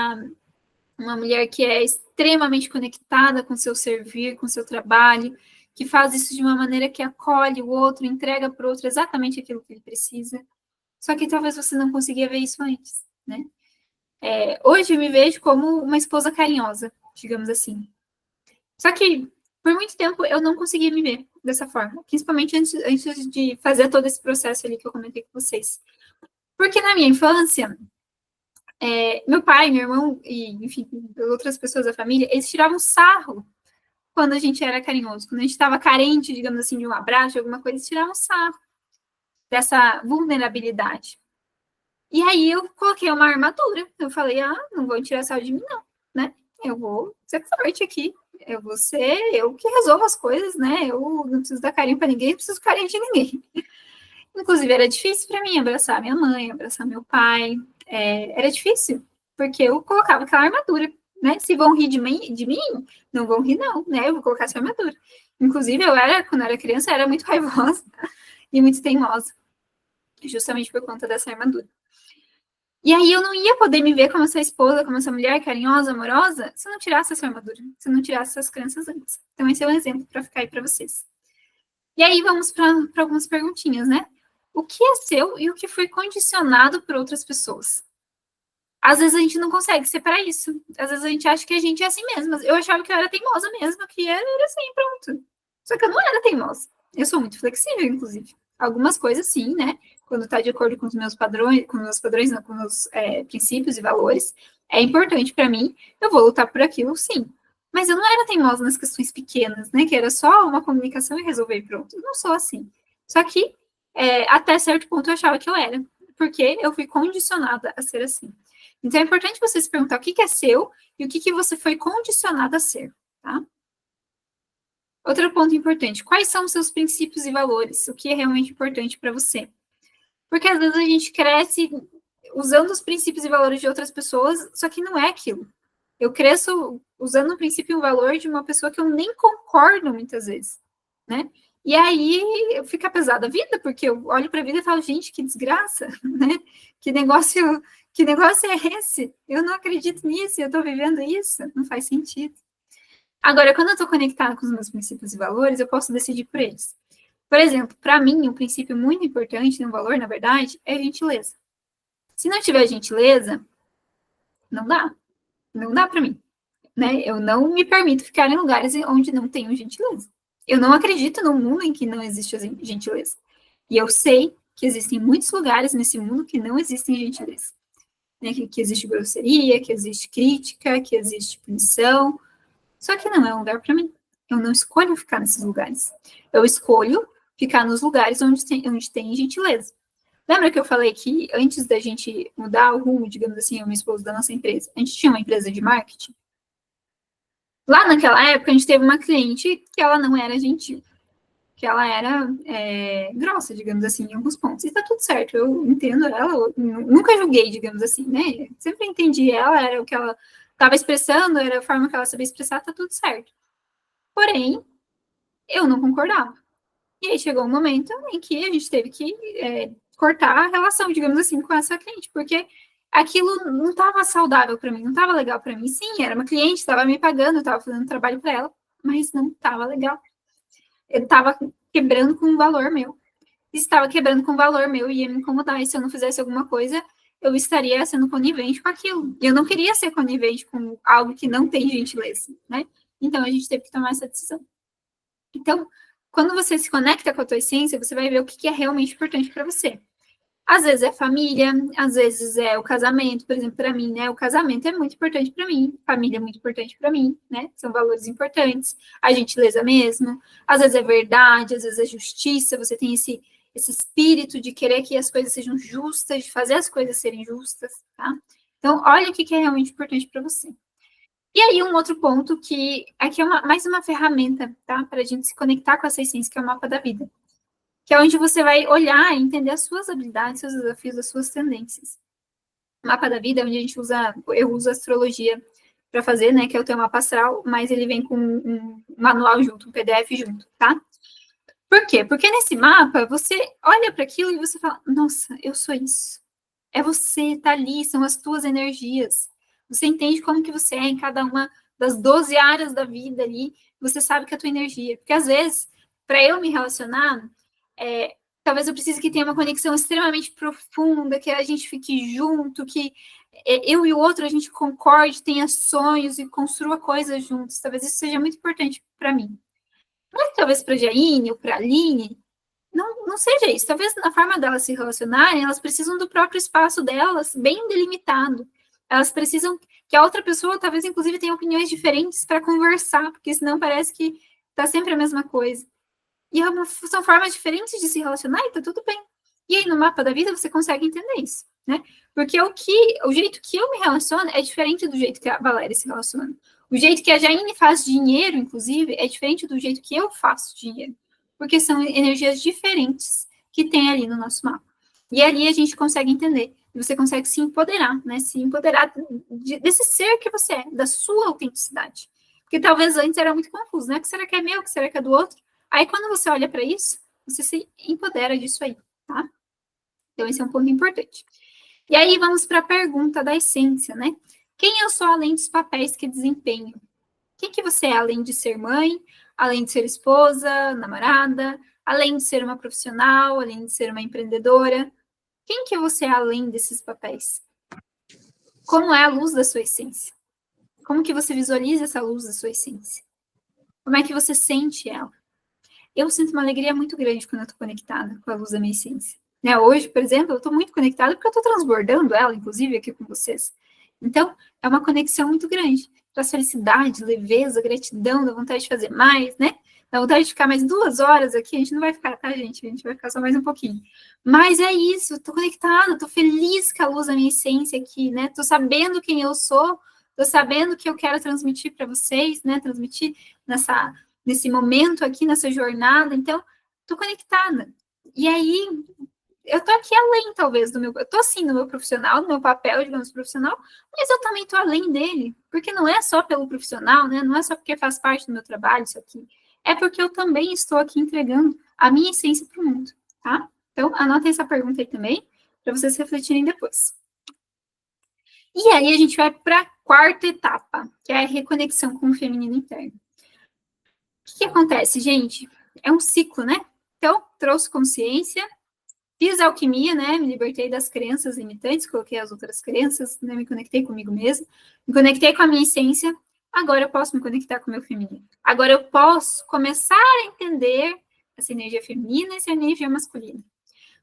uma mulher que é extremamente conectada com seu servir, com seu trabalho, que faz isso de uma maneira que acolhe o outro, entrega para o outro exatamente aquilo que ele precisa. Só que talvez você não conseguia ver isso antes, né? Hoje eu me vejo como uma esposa carinhosa, digamos assim. Só que por muito tempo eu não conseguia me ver dessa forma, principalmente antes de fazer todo esse processo ali que eu comentei com vocês. Porque na minha infância, meu pai, meu irmão e, enfim, outras pessoas da família, eles tiravam sarro quando a gente era carinhoso. Quando a gente estava carente, digamos assim, de um abraço, de alguma coisa, eles tiravam sarro dessa vulnerabilidade. E aí eu coloquei uma armadura. Eu falei, não vou tirar sarro de mim, não, né? Eu vou ser forte aqui. Eu vou ser eu que resolvo as coisas, né? Eu não preciso dar carinho para ninguém, não preciso carinho de ninguém. Inclusive, era difícil para mim abraçar minha mãe, abraçar meu pai. Era difícil, porque eu colocava aquela armadura, né? Se vão rir de mim, não vão rir, não, né? Eu vou colocar essa armadura. Inclusive, quando eu era criança, era muito raivosa e muito teimosa, justamente por conta dessa armadura. E aí eu não ia poder me ver como essa esposa, como essa mulher carinhosa, amorosa, se eu não tirasse essa armadura, se eu não tirasse essas crenças antes. Então, esse é um exemplo para ficar aí para vocês. E aí vamos para algumas perguntinhas, né? O que é seu e o que foi condicionado por outras pessoas? Às vezes a gente não consegue separar isso. Às vezes a gente acha que a gente é assim mesmo. Eu achava que eu era teimosa mesmo, que era assim, pronto. Só que eu não era teimosa. Eu sou muito flexível, inclusive. Algumas coisas sim, né? Quando está de acordo com os meus padrões, não, com meus princípios e valores, é importante para mim, eu vou lutar por aquilo, sim. Mas eu não era teimosa nas questões pequenas, né? Que era só uma comunicação e resolver e pronto. Eu não sou assim. Só que, até certo ponto, eu achava que eu era. Porque eu fui condicionada a ser assim. Então, é importante você se perguntar o que é seu e o que você foi condicionado a ser, tá? Outro ponto importante, quais são os seus princípios e valores? O que é realmente importante para você? Porque às vezes a gente cresce usando os princípios e valores de outras pessoas, só que não é aquilo. Eu cresço usando um princípio e um valor de uma pessoa que eu nem concordo muitas vezes, né? E aí fica pesada a vida, porque eu olho para a vida e falo, gente, que desgraça, né? Que negócio é esse? Eu não acredito nisso, eu estou vivendo isso, não faz sentido. Agora, quando eu estou conectada com os meus princípios e valores, eu posso decidir por eles. Por exemplo, para mim, um princípio muito importante, um valor, na verdade, é gentileza. Se não tiver gentileza, não dá. Não dá para mim. Né? Eu não me permito ficar em lugares onde não tenho gentileza. Eu não acredito num mundo em que não existe gentileza. E eu sei que existem muitos lugares nesse mundo que não existem gentileza. Né? Que existe grosseria, que existe crítica, que existe punição. Só que não é um lugar para mim. Eu não escolho ficar nesses lugares. Eu escolho ficar nos lugares onde tem gentileza. Lembra que eu falei que antes da gente mudar o rumo, digamos assim, eu e meu esposo da nossa empresa, a gente tinha uma empresa de marketing? Lá naquela época, a gente teve uma cliente que ela não era gentil, que ela era grossa, digamos assim, em alguns pontos. E tá tudo certo, eu entendo ela, eu nunca julguei, digamos assim, né? Sempre entendi ela, era o que ela estava expressando, era a forma que ela sabia expressar, tá tudo certo. Porém, eu não concordava. E aí chegou um momento em que a gente teve que cortar a relação, digamos assim, com essa cliente, porque aquilo não estava saudável para mim, não estava legal para mim. Sim, era uma cliente, estava me pagando, eu estava fazendo trabalho para ela, mas não estava legal. Eu estava quebrando com um valor meu. E estava quebrando com um valor meu e ia me incomodar. E se eu não fizesse alguma coisa, eu estaria sendo conivente com aquilo. E eu não queria ser conivente com algo que não tem gentileza, né? Então, a gente teve que tomar essa decisão. Então, quando você se conecta com a tua essência, você vai ver o que é realmente importante para você. Às vezes é família, às vezes é o casamento, por exemplo, para mim, né? O casamento é muito importante para mim, família é muito importante para mim, né? São valores importantes, a gentileza mesmo, às vezes é verdade, às vezes é justiça, você tem esse espírito de querer que as coisas sejam justas, de fazer as coisas serem justas, tá? Então, olha o que é realmente importante para você. E aí, um outro ponto que aqui é mais uma ferramenta, tá? Para a gente se conectar com essa essência, que é o mapa da vida. Que é onde você vai olhar e entender as suas habilidades, seus desafios, as suas tendências. O mapa da vida é onde a gente eu uso astrologia para fazer, né? Que é o teu mapa astral, mas ele vem com um manual junto, um PDF junto, tá? Por quê? Porque nesse mapa, você olha para aquilo e você fala, nossa, eu sou isso. É você, tá ali, são as tuas energias. Você entende como que você é em cada uma das 12 áreas da vida ali, você sabe que é a tua energia. Porque às vezes, para eu me relacionar, talvez eu precise que tenha uma conexão extremamente profunda, que a gente fique junto, que eu e o outro a gente concorde, tenha sonhos e construa coisas juntos. Talvez isso seja muito importante para mim. Mas talvez para a Jaine ou para a Aline, não seja isso. Talvez na forma delas se relacionarem, elas precisam do próprio espaço delas, bem delimitado. Elas precisam que a outra pessoa, talvez, inclusive, tenha opiniões diferentes para conversar, porque senão parece que está sempre a mesma coisa. E são formas diferentes de se relacionar e tá tudo bem. E aí, no mapa da vida, você consegue entender isso, né? Porque o jeito que eu me relaciono é diferente do jeito que a Valéria se relaciona. O jeito que a Jaine faz dinheiro, inclusive, é diferente do jeito que eu faço dinheiro. Porque são energias diferentes que tem ali no nosso mapa. E ali a gente consegue entender. E você consegue se empoderar, né? Se empoderar desse ser que você é, da sua autenticidade. Porque talvez antes era muito confuso, né? O que será que é meu? O que será que é do outro? Aí, quando você olha para isso, você se empodera disso aí, tá? Então, esse é um ponto importante. E aí, vamos para a pergunta da essência, né? Quem eu sou além dos papéis que desempenho? Quem que você é além de ser mãe, além de ser esposa, namorada, além de ser uma profissional, além de ser uma empreendedora? Quem que você é além desses papéis? Como é a luz da sua essência? Como que você visualiza essa luz da sua essência? Como é que você sente ela? Eu sinto uma alegria muito grande quando eu estou conectada com a luz da minha essência. Né? Hoje, por exemplo, eu estou muito conectada porque eu estou transbordando ela, inclusive, aqui com vocês. Então, é uma conexão muito grande. Traz felicidade, leveza, gratidão, dá vontade de fazer mais, né? Dá vontade de ficar mais 2 horas aqui. A gente não vai ficar, tá, gente? A gente vai ficar só mais um pouquinho. Mas é isso, eu estou conectada, estou feliz com a luz da minha essência aqui, né? Estou sabendo quem eu sou, estou sabendo o que eu quero transmitir para vocês, né? Transmitir nesse momento aqui, nessa jornada, então, tô conectada. E aí, eu tô aqui além, talvez, eu tô assim no meu profissional, no meu papel, digamos, profissional, mas eu também tô além dele, porque não é só pelo profissional, né, não é só porque faz parte do meu trabalho isso aqui, é porque eu também estou aqui entregando a minha essência para o mundo, tá? Então, anotem essa pergunta aí também, para vocês refletirem depois. E aí, a gente vai para a quarta etapa, que é a reconexão com o feminino interno. O que acontece, gente? É um ciclo, né? Então, trouxe consciência, fiz alquimia, né? Me libertei das crenças limitantes, coloquei as outras crenças, né? Me conectei comigo mesma, me conectei com a minha essência. Agora eu posso me conectar com o meu feminino. Agora eu posso começar a entender essa energia feminina e essa energia masculina.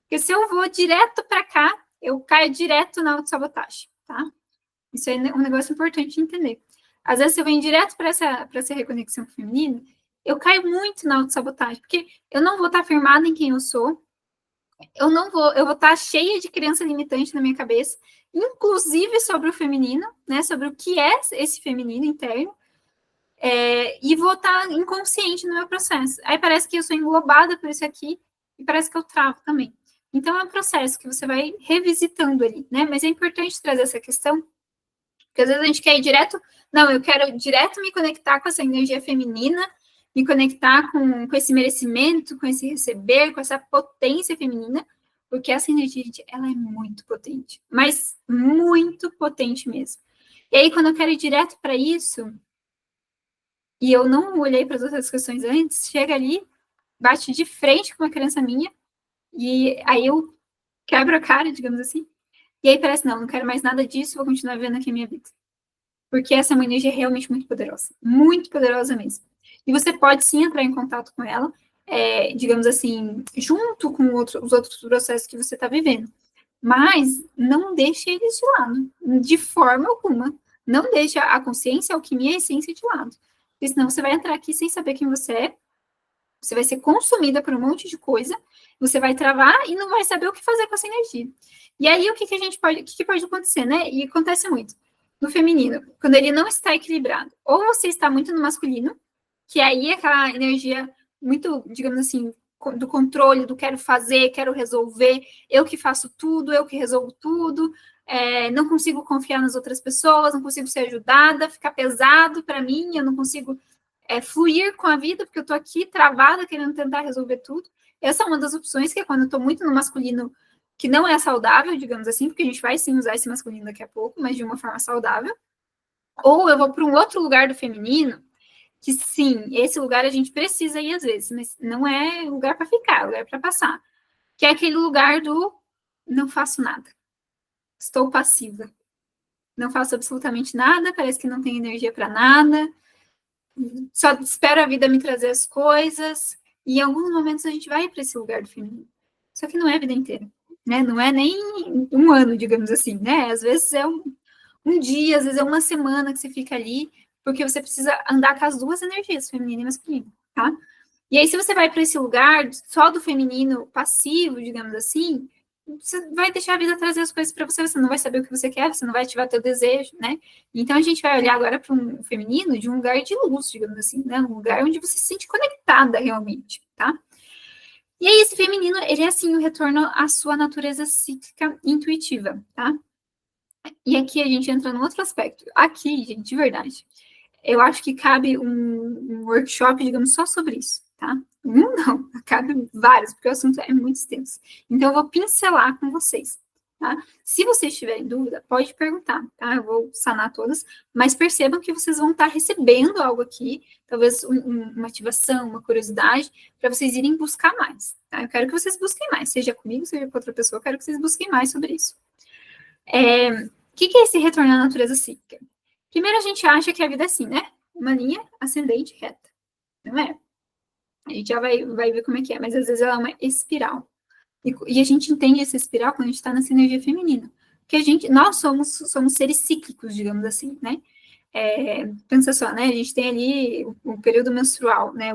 Porque se eu vou direto para cá, eu caio direto na autossabotagem, tá? Isso é um negócio importante de entender. Às vezes, se eu venho direto para essa reconexão feminina, eu caio muito na autossabotagem, porque eu não vou estar firmada em quem eu sou, eu vou estar cheia de crença limitante na minha cabeça, inclusive sobre o feminino, né, sobre o que é esse feminino interno, e vou estar inconsciente no meu processo. Aí parece que eu sou englobada por isso aqui, e parece que eu travo também. Então, é um processo que você vai revisitando ali, né, mas é importante trazer essa questão, porque às vezes a gente quer ir direto, não, eu quero direto me conectar com essa energia feminina, me conectar com esse merecimento, com esse receber, com essa potência feminina, porque essa energia, ela é muito potente, mas muito potente mesmo. E aí, quando eu quero ir direto para isso, e eu não olhei para as outras questões antes, chega ali, bate de frente com uma criança minha, e aí eu quebro a cara, digamos assim, E aí parece, não quero mais nada disso, vou continuar vivendo aqui a minha vida. Porque essa é uma energia realmente muito poderosa mesmo. E você pode sim entrar em contato com ela, digamos assim, junto com os outros processos que você está vivendo. Mas não deixe eles de lado, de forma alguma. Não deixe a consciência, a alquimia e a essência de lado. Porque senão você vai entrar aqui sem saber quem você é, você vai ser consumida por um monte de coisa, você vai travar e não vai saber o que fazer com essa energia. E aí, o que a gente pode, o que pode acontecer, né? E acontece muito no feminino, quando ele não está equilibrado. Ou você está muito no masculino, que aí é aquela energia muito, digamos assim, do controle, do quero fazer, quero resolver, eu que faço tudo, eu que resolvo tudo, não consigo confiar nas outras pessoas, não consigo ser ajudada, fica pesado para mim, eu não consigo fluir com a vida, porque eu tô aqui travada, querendo tentar resolver tudo. Essa é uma das opções, que é quando eu tô muito no masculino, que não é saudável, digamos assim, porque a gente vai sim usar esse masculino daqui a pouco, mas de uma forma saudável. Ou eu vou para um outro lugar do feminino, que sim, esse lugar a gente precisa ir às vezes, mas não é lugar para ficar, é lugar para passar. Que é aquele lugar do não faço nada, estou passiva, não faço absolutamente nada, parece que não tem energia para nada, só espero a vida me trazer as coisas, e em alguns momentos a gente vai para esse lugar do feminino. Só que não é a vida inteira, né? Não é nem um ano, digamos assim, né? Às vezes é um dia, às vezes é uma semana que você fica ali, porque você precisa andar com as duas energias, feminina e masculina, tá? E aí, se você vai para esse lugar só do feminino passivo, digamos assim, você vai deixar a vida trazer as coisas para você, você não vai saber o que você quer, você não vai ativar teu desejo, né? Então, a gente vai olhar agora para um feminino de um lugar de luz, digamos assim, né? Um lugar onde você se sente conectada realmente, tá? E aí, esse feminino, ele é, assim, o retorno à sua natureza cíclica intuitiva, tá? E aqui a gente entra num outro aspecto. Aqui, gente, de verdade, eu acho que cabe um workshop, digamos, só sobre isso, tá? Não, cabe vários, porque o assunto é muito extenso. Então, eu vou pincelar com vocês, tá? Se vocês tiverem dúvida, pode perguntar, tá? Eu vou sanar todas, mas percebam que vocês vão estar recebendo algo aqui, talvez uma ativação, uma curiosidade, para vocês irem buscar mais, tá? Eu quero que vocês busquem mais, seja comigo, seja com outra pessoa, eu quero que vocês busquem mais sobre isso. O que é esse retorno à natureza cíclica? Primeiro, a gente acha que a vida é assim, né? Uma linha ascendente reta. Não é? A gente já vai ver como é que é, mas às vezes ela é uma espiral. E a gente entende essa espiral quando a gente está nessa energia feminina. Porque nós somos seres cíclicos, digamos assim, né? Pensa só, né? A gente tem ali o período menstrual, né?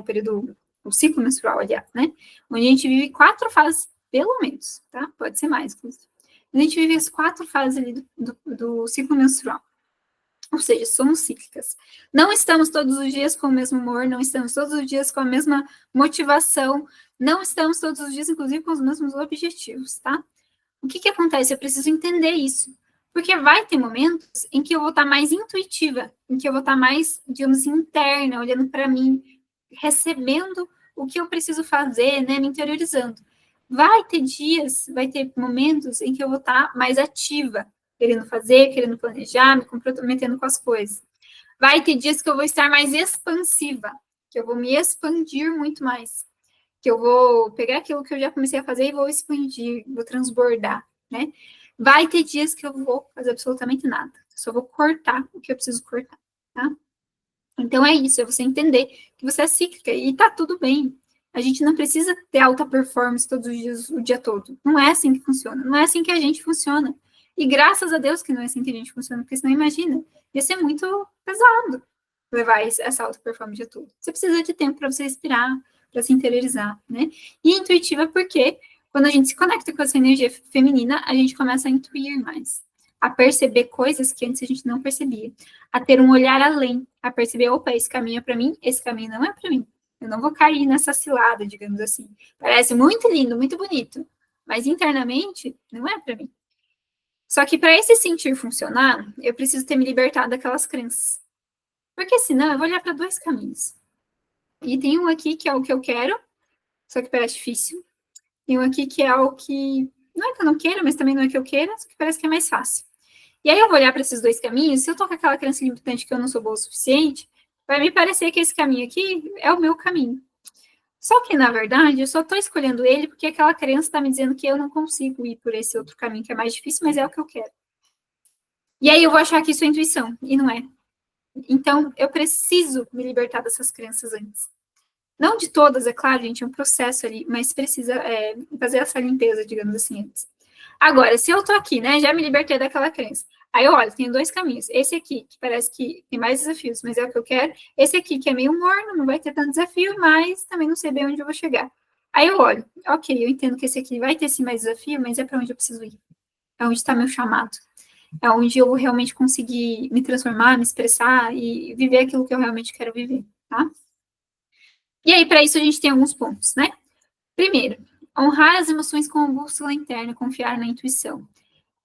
O ciclo menstrual, aliás, né? Onde a gente vive 4 fases, pelo menos, tá? Pode ser mais, inclusive. A gente vive as 4 fases ali do ciclo menstrual. Ou seja, somos cíclicas. Não estamos todos os dias com o mesmo humor, não estamos todos os dias com a mesma motivação, não estamos todos os dias, inclusive, com os mesmos objetivos, tá? O que acontece? Eu preciso entender isso. Porque vai ter momentos em que eu vou estar mais intuitiva, em que eu vou estar mais, digamos assim, interna, olhando para mim, recebendo o que eu preciso fazer, né, me interiorizando. Vai ter dias, vai ter momentos em que eu vou estar mais ativa, querendo fazer, querendo planejar, me comprometendo com as coisas. Vai ter dias que eu vou estar mais expansiva, que eu vou me expandir muito mais, que eu vou pegar aquilo que eu já comecei a fazer e vou expandir, vou transbordar, né? Vai ter dias que eu vou fazer absolutamente nada, só vou cortar o que eu preciso cortar, tá? Então é isso, é você entender que você é cíclica e tá tudo bem. A gente não precisa ter alta performance todos os dias, o dia todo. Não é assim que funciona, não é assim que a gente funciona. E graças a Deus que não é assim que a gente funciona, porque senão imagina, ia ser muito pesado levar essa alta performance o dia todo. Você precisa de tempo para você respirar, para se interiorizar, né? E intuitiva porque quando a gente se conecta com essa energia feminina, a gente começa a intuir mais, a perceber coisas que antes a gente não percebia, a ter um olhar além, a perceber, opa, esse caminho é para mim, esse caminho não é para mim. Eu não vou cair nessa cilada, digamos assim. Parece muito lindo, muito bonito, mas internamente não é para mim. Só que para esse sentir funcionar, eu preciso ter me libertado daquelas crenças. Porque senão eu vou olhar para 2 caminhos. E tem um aqui que é o que eu quero, só que parece difícil. Tem um aqui que é o que não é que eu não quero, mas também não é que eu queira, só que parece que é mais fácil. E aí eu vou olhar para esses 2 caminhos, se eu tô com aquela crença limitante que eu não sou boa o suficiente, vai me parecer que esse caminho aqui é o meu caminho. Só que, na verdade, eu só estou escolhendo ele porque aquela criança está me dizendo que eu não consigo ir por esse outro caminho que é mais difícil, mas é o que eu quero. E aí eu vou achar que isso é intuição, e não é. Então, eu preciso me libertar dessas crenças antes. Não de todas, é claro, gente, é um processo ali, mas precisa fazer essa limpeza, digamos assim, antes. Agora, se eu tô aqui, né, já me libertei daquela crença. Aí eu olho, tenho dois caminhos. Esse aqui, que parece que tem mais desafios, mas é o que eu quero. Esse aqui, que é meio morno, não vai ter tanto desafio, mas também não sei bem onde eu vou chegar. Aí eu olho, ok, eu entendo que esse aqui vai ter sim mais desafio, mas é para onde eu preciso ir. É onde está meu chamado. É onde eu vou realmente conseguir me transformar, me expressar e viver aquilo que eu realmente quero viver, tá? E aí, para isso, a gente tem alguns pontos, né? Primeiro, honrar as emoções com bússola interna, confiar na intuição.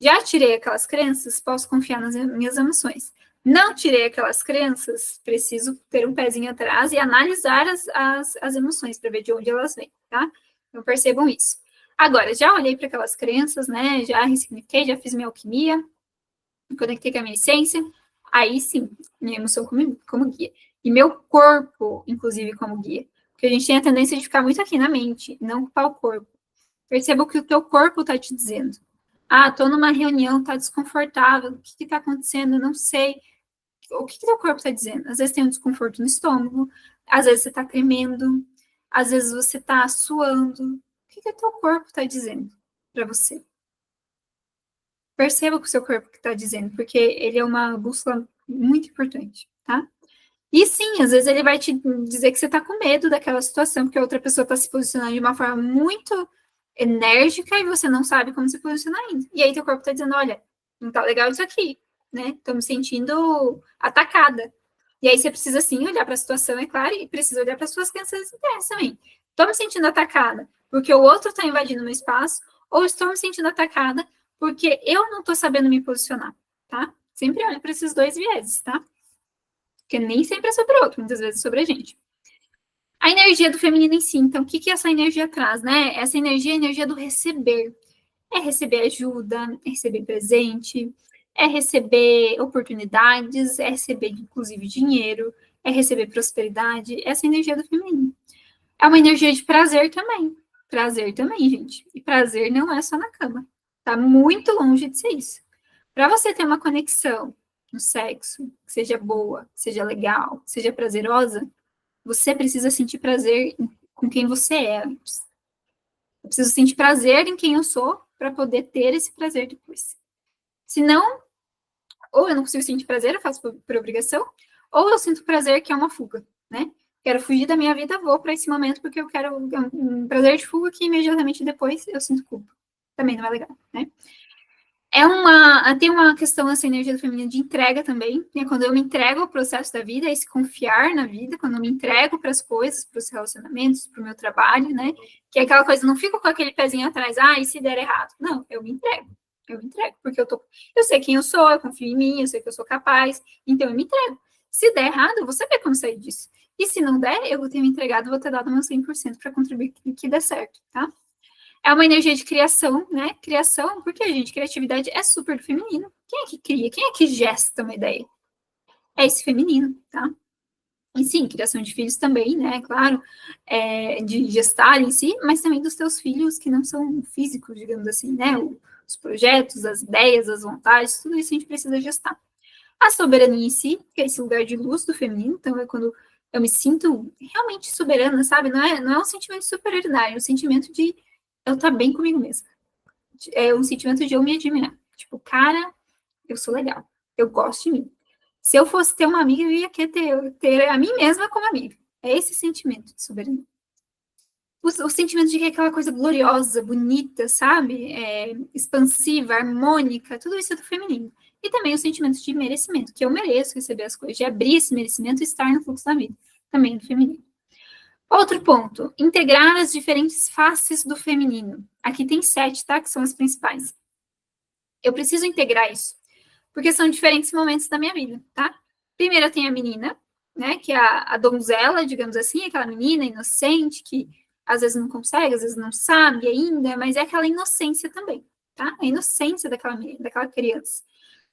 Já tirei aquelas crenças, posso confiar nas minhas emoções. Não tirei aquelas crenças, preciso ter um pezinho atrás e analisar as emoções para ver de onde elas vêm, tá? Então, percebam isso. Agora, já olhei para aquelas crenças, né? Já ressignifiquei, já fiz minha alquimia, me conectei com a minha essência. Aí sim, minha emoção como guia. E meu corpo, inclusive, como guia. Porque a gente tem a tendência de ficar muito aqui na mente, não ocupar o corpo. Perceba o que o teu corpo está te dizendo. Ah, tô numa reunião, tá desconfortável. O que que tá acontecendo? Não sei. O que que teu corpo tá dizendo? Às vezes tem um desconforto no estômago, às vezes você tá tremendo, às vezes você tá suando. O que que o teu corpo tá dizendo para você? Perceba o que o seu corpo está dizendo, porque ele é uma bússola muito importante, tá? E sim, às vezes ele vai te dizer que você está com medo daquela situação, porque a outra pessoa está se posicionando de uma forma muito enérgica e você não sabe como se posicionar ainda. E aí teu corpo está dizendo, olha, não tá legal isso aqui, né? Estou me sentindo atacada. E aí você precisa sim olhar para a situação, é claro, e precisa olhar para as suas crenças internas também. Estou me sentindo atacada porque o outro está invadindo meu espaço, ou estou me sentindo atacada porque eu não estou sabendo me posicionar, tá? Sempre olhe para esses dois vieses, tá? Porque nem sempre é sobre o outro, muitas vezes é sobre a gente. A energia do feminino em si, então, o que essa energia traz, né? Essa energia é a energia do receber. É receber ajuda, é receber presente, é receber oportunidades, é receber, inclusive, dinheiro, é receber prosperidade. Essa é a energia do feminino. É uma energia de prazer também. Prazer também, gente. E prazer não é só na cama. Tá muito longe de ser isso. Para você ter uma conexão no sexo, que seja boa, que seja legal, que seja prazerosa, você precisa sentir prazer com quem você é antes. Eu preciso sentir prazer em quem eu sou para poder ter esse prazer depois. Senão, ou eu não consigo sentir prazer, eu faço por obrigação, ou eu sinto prazer que é uma fuga, né? Quero fugir da minha vida, vou para esse momento porque eu quero um prazer de fuga que imediatamente depois eu sinto culpa. Também não é legal, né? Tem uma questão essa energia do feminino de entrega também, né? Quando eu me entrego ao processo da vida, esse confiar na vida, quando eu me entrego para as coisas, para os relacionamentos, para o meu trabalho, né? Que é aquela coisa, não fico com aquele pezinho atrás, e se der errado? Não, eu me entrego, porque eu sei quem eu sou, eu confio em mim, eu sei que eu sou capaz, então eu me entrego. Se der errado, eu vou saber como sair disso. E se não der, eu vou ter me entregado, vou ter dado meu 100% para contribuir que dê certo, tá? É uma energia de criação, né? Criação, porque, gente, criatividade é super feminino. Quem é que cria? Quem é que gesta uma ideia? É esse feminino, tá? E sim, criação de filhos também, né? Claro, de gestar em si, mas também dos teus filhos que não são físicos, digamos assim, né? Os projetos, as ideias, as vontades, tudo isso a gente precisa gestar. A soberania em si, que é esse lugar de luz do feminino, então é quando eu me sinto realmente soberana, sabe? Não é um sentimento de superioridade, é um sentimento de eu estar bem comigo mesma. É um sentimento de eu me admirar. Tipo, cara, eu sou legal. Eu gosto de mim. Se eu fosse ter uma amiga, eu ia querer ter a mim mesma como amiga. É esse sentimento de soberania. O sentimento de que é aquela coisa gloriosa, bonita, sabe? Expansiva, harmônica, tudo isso é do feminino. E também o sentimento de merecimento, que eu mereço receber as coisas, de abrir esse merecimento e estar no fluxo da vida. Também é do feminino. Outro ponto, integrar as diferentes faces do feminino. Aqui tem 7, tá? Que são as principais. Eu preciso integrar isso, porque são diferentes momentos da minha vida, tá? Primeiro eu tenho a menina, né? Que é a donzela, digamos assim, aquela menina inocente que às vezes não consegue, às vezes não sabe ainda, mas é aquela inocência também, tá? A inocência daquela menina, daquela criança.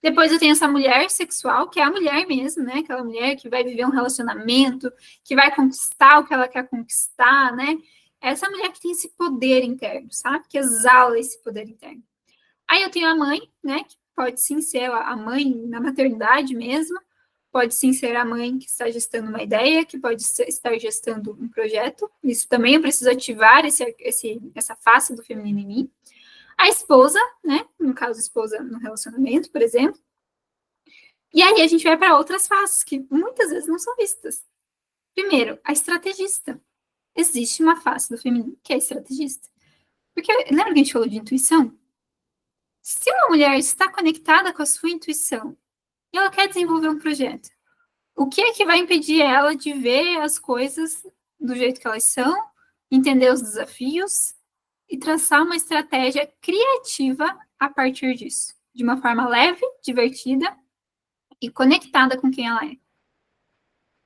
Depois eu tenho essa mulher sexual, que é a mulher mesmo, né? Aquela mulher que vai viver um relacionamento, que vai conquistar o que ela quer conquistar, né? Essa mulher que tem esse poder interno, sabe? Que exala esse poder interno. Aí eu tenho a mãe, né? Que pode sim ser a mãe na maternidade mesmo, pode sim ser a mãe que está gestando uma ideia, que pode estar gestando um projeto. Isso também eu preciso ativar essa face do feminino em mim. A esposa, né? No caso, esposa no relacionamento, por exemplo. E aí a gente vai para outras faces que muitas vezes não são vistas. Primeiro, a estrategista. Existe uma face do feminino que é estrategista. Porque lembra que a gente falou de intuição? Se uma mulher está conectada com a sua intuição e ela quer desenvolver um projeto, o que é que vai impedir ela de ver as coisas do jeito que elas são, entender os desafios e traçar uma estratégia criativa a partir disso, de uma forma leve, divertida e conectada com quem ela é?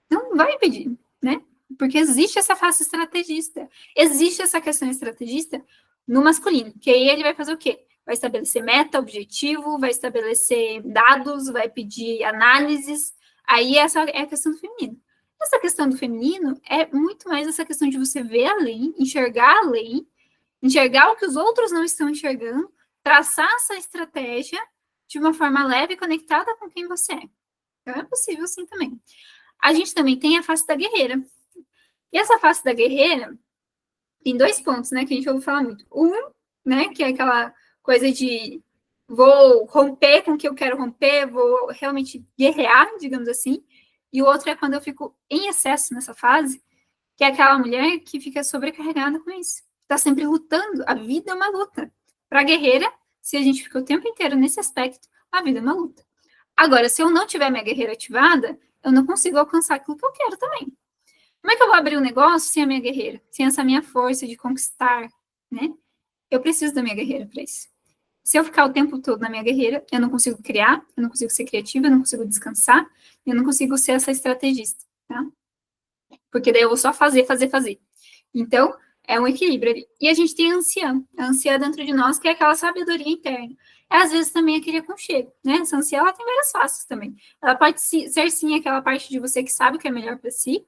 Não vai impedir, né? Porque existe essa face estrategista, existe essa questão estrategista no masculino, que aí ele vai fazer o quê? Vai estabelecer meta, objetivo, vai estabelecer dados, vai pedir análises. Aí essa é a questão do feminino. Essa questão do feminino é muito mais essa questão de você ver além, enxergar o que os outros não estão enxergando, traçar essa estratégia de uma forma leve e conectada com quem você é. Então é possível sim também. A gente também tem a face da guerreira. E essa face da guerreira tem 2 pontos, né, que a gente ouve falar muito. Um, né, que é aquela coisa de vou romper com o que eu quero romper, vou realmente guerrear, digamos assim. E o outro é quando eu fico em excesso nessa fase, que é aquela mulher que fica sobrecarregada com isso. Está sempre lutando. A vida é uma luta. Para a guerreira, se a gente fica o tempo inteiro nesse aspecto, a vida é uma luta. Agora, se eu não tiver minha guerreira ativada, eu não consigo alcançar aquilo que eu quero também. Como é que eu vou abrir um negócio sem a minha guerreira? Sem essa minha força de conquistar, né? Eu preciso da minha guerreira para isso. Se eu ficar o tempo todo na minha guerreira, eu não consigo criar, eu não consigo ser criativa, eu não consigo descansar, eu não consigo ser essa estrategista, tá? Porque daí eu vou só fazer. Então, é um equilíbrio ali. E a gente tem a anciã dentro de nós, que é aquela sabedoria interna. É, às vezes também aquele aconchego, né? Essa anciã, ela tem várias faces também. Ela pode ser, sim, aquela parte de você que sabe o que é melhor para si,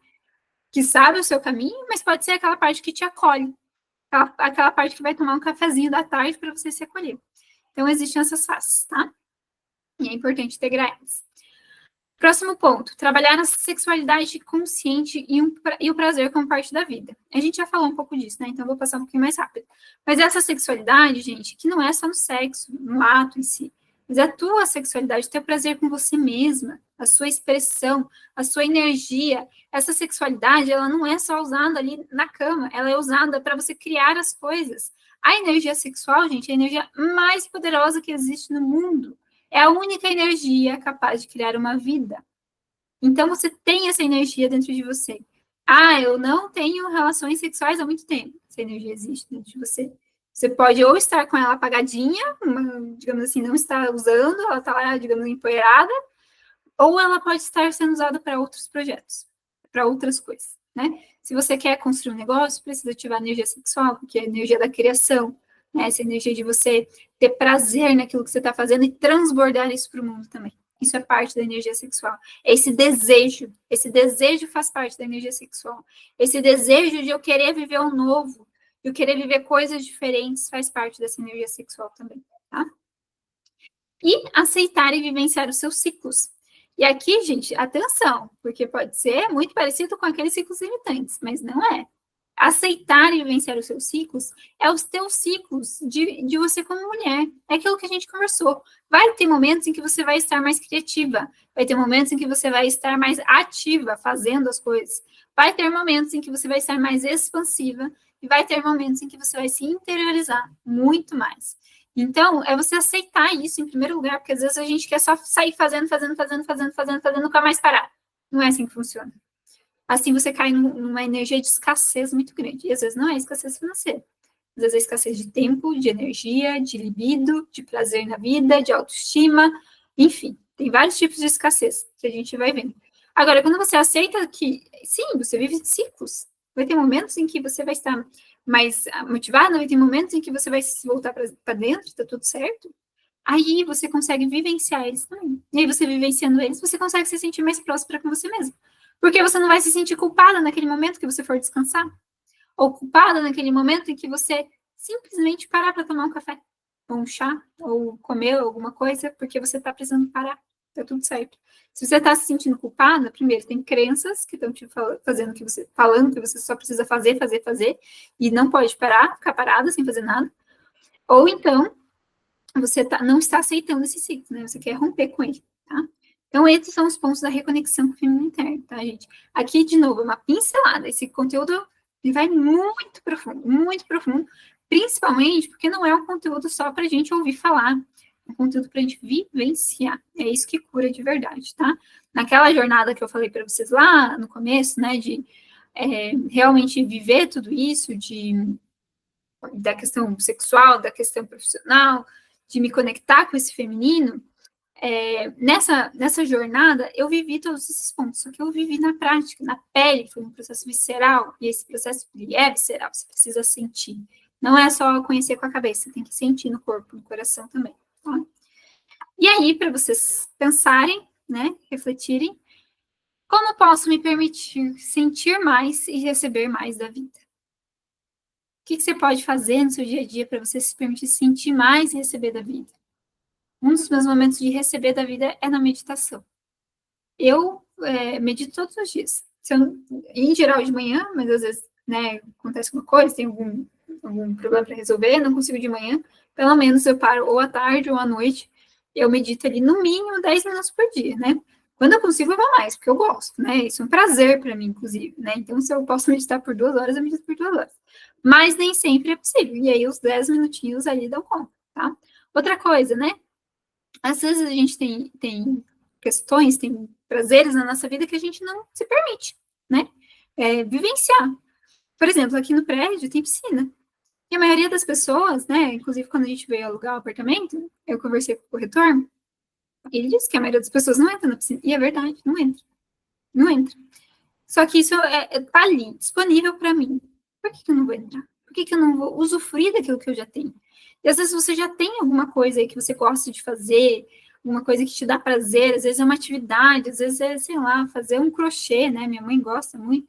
que sabe o seu caminho, mas pode ser aquela parte que te acolhe, aquela parte que vai tomar um cafezinho da tarde para você se acolher. Então, existem essas faces, tá? E é importante integrar elas. Próximo ponto, trabalhar a sexualidade consciente e o prazer como parte da vida. A gente já falou um pouco disso, né? Então, vou passar um pouquinho mais rápido. Mas essa sexualidade, gente, que não é só no sexo, no ato em si, mas é a tua sexualidade, o teu prazer com você mesma, a sua expressão, a sua energia. Essa sexualidade, ela não é só usada ali na cama, ela é usada para você criar as coisas. A energia sexual, gente, é a energia mais poderosa que existe no mundo. É a única energia capaz de criar uma vida. Então, você tem essa energia dentro de você. Ah, eu não tenho relações sexuais há muito tempo. Essa energia existe dentro de você. Você pode ou estar com ela apagadinha, digamos assim, não está usando, ela está lá, digamos, empoeirada, ou ela pode estar sendo usada para outros projetos, para outras coisas, né? Se você quer construir um negócio, precisa ativar a energia sexual, que é a energia da criação, né? Essa energia de você ter prazer naquilo que você está fazendo e transbordar isso para o mundo também. Isso é parte da energia sexual. Esse desejo faz parte da energia sexual. Esse desejo de eu querer viver um novo, de eu querer viver coisas diferentes, faz parte dessa energia sexual também, tá? E aceitar e vivenciar os seus ciclos. E aqui, gente, atenção, porque pode ser muito parecido com aqueles ciclos limitantes, mas não é. Aceitar e vivenciar os seus ciclos é os teus ciclos de você como mulher. É aquilo que a gente conversou. Vai ter momentos em que você vai estar mais criativa, vai ter momentos em que você vai estar mais ativa, fazendo as coisas. Vai ter momentos em que você vai estar mais expansiva e vai ter momentos em que você vai se interiorizar muito mais. Então, é você aceitar isso em primeiro lugar, porque às vezes a gente quer só sair fazendo, nunca mais parar. Não é assim que funciona. Assim você cai numa energia de escassez muito grande. E às vezes não é escassez financeira. Às vezes é escassez de tempo, de energia, de libido, de prazer na vida, de autoestima, enfim. Tem vários tipos de escassez que a gente vai vendo. Agora, quando você aceita que, sim, você vive ciclos, vai ter momentos em que você vai estar mais motivado, vai ter momentos em que você vai se voltar para dentro, está tudo certo. aí você consegue vivenciar eles também. E aí você vivenciando eles, você consegue se sentir mais próspera com você mesmo. Porque você não vai se sentir culpada naquele momento que você for descansar, ou culpada naquele momento em que você simplesmente parar para tomar um café, ou um chá, ou comer alguma coisa, porque você está precisando parar. Tá tudo certo. Se você está se sentindo culpada, primeiro, tem crenças que estão te fazendo que você, falando que você só precisa fazer, fazer, fazer, e não pode parar, ficar parada sem fazer nada. Ou então, você não está aceitando esse ciclo, né? Você quer romper com ele, tá? Então, esses são os pontos da reconexão com o feminino interno, tá, gente? Aqui, de novo, uma pincelada. Esse conteúdo ele vai muito profundo, principalmente porque não é um conteúdo só para a gente ouvir falar, é um conteúdo para a gente vivenciar. É isso que cura de verdade, tá? Naquela jornada que eu falei para vocês lá no começo, né, de realmente viver tudo isso, da questão sexual, da questão profissional, de me conectar com esse feminino, nessa jornada, eu vivi todos esses pontos, só que eu vivi na prática, na pele, foi um processo visceral, e esse processo ele é visceral, você precisa sentir. Não é só conhecer com a cabeça, você tem que sentir no corpo, no coração também, tá? E aí, para vocês pensarem, né, refletirem, como posso me permitir sentir mais e receber mais da vida? O que você pode fazer no seu dia a dia para você se permitir sentir mais e receber da vida? Um dos meus momentos de receber da vida é na meditação. Eu medito todos os dias. Em geral de manhã, mas às vezes, né, acontece alguma coisa, tem algum problema para resolver, não consigo de manhã, pelo menos eu paro ou à tarde ou à noite, eu medito ali no mínimo 10 minutos por dia, né? Quando eu consigo, eu vou mais, porque eu gosto, né? Isso é um prazer para mim, inclusive, né? Então, se eu posso meditar por 2 horas, eu medito por 2 horas. Mas nem sempre é possível. E aí, os 10 minutinhos ali dão conta, tá? Outra coisa, né? Às vezes a gente tem questões, tem prazeres na nossa vida que a gente não se permite, né? Vivenciar. Por exemplo, aqui no prédio tem piscina. E a maioria das pessoas, né? Inclusive, quando a gente veio alugar o apartamento, eu conversei com o corretor, ele disse que a maioria das pessoas não entra na piscina. E é verdade, não entra. Não entra. Só que isso tá ali, disponível para mim. Por que eu não vou entrar? Por que eu não vou usufruir daquilo que eu já tenho? E às vezes você já tem alguma coisa aí que você gosta de fazer, alguma coisa que te dá prazer, às vezes é uma atividade, às vezes é, sei lá, fazer um crochê, né? Minha mãe gosta muito.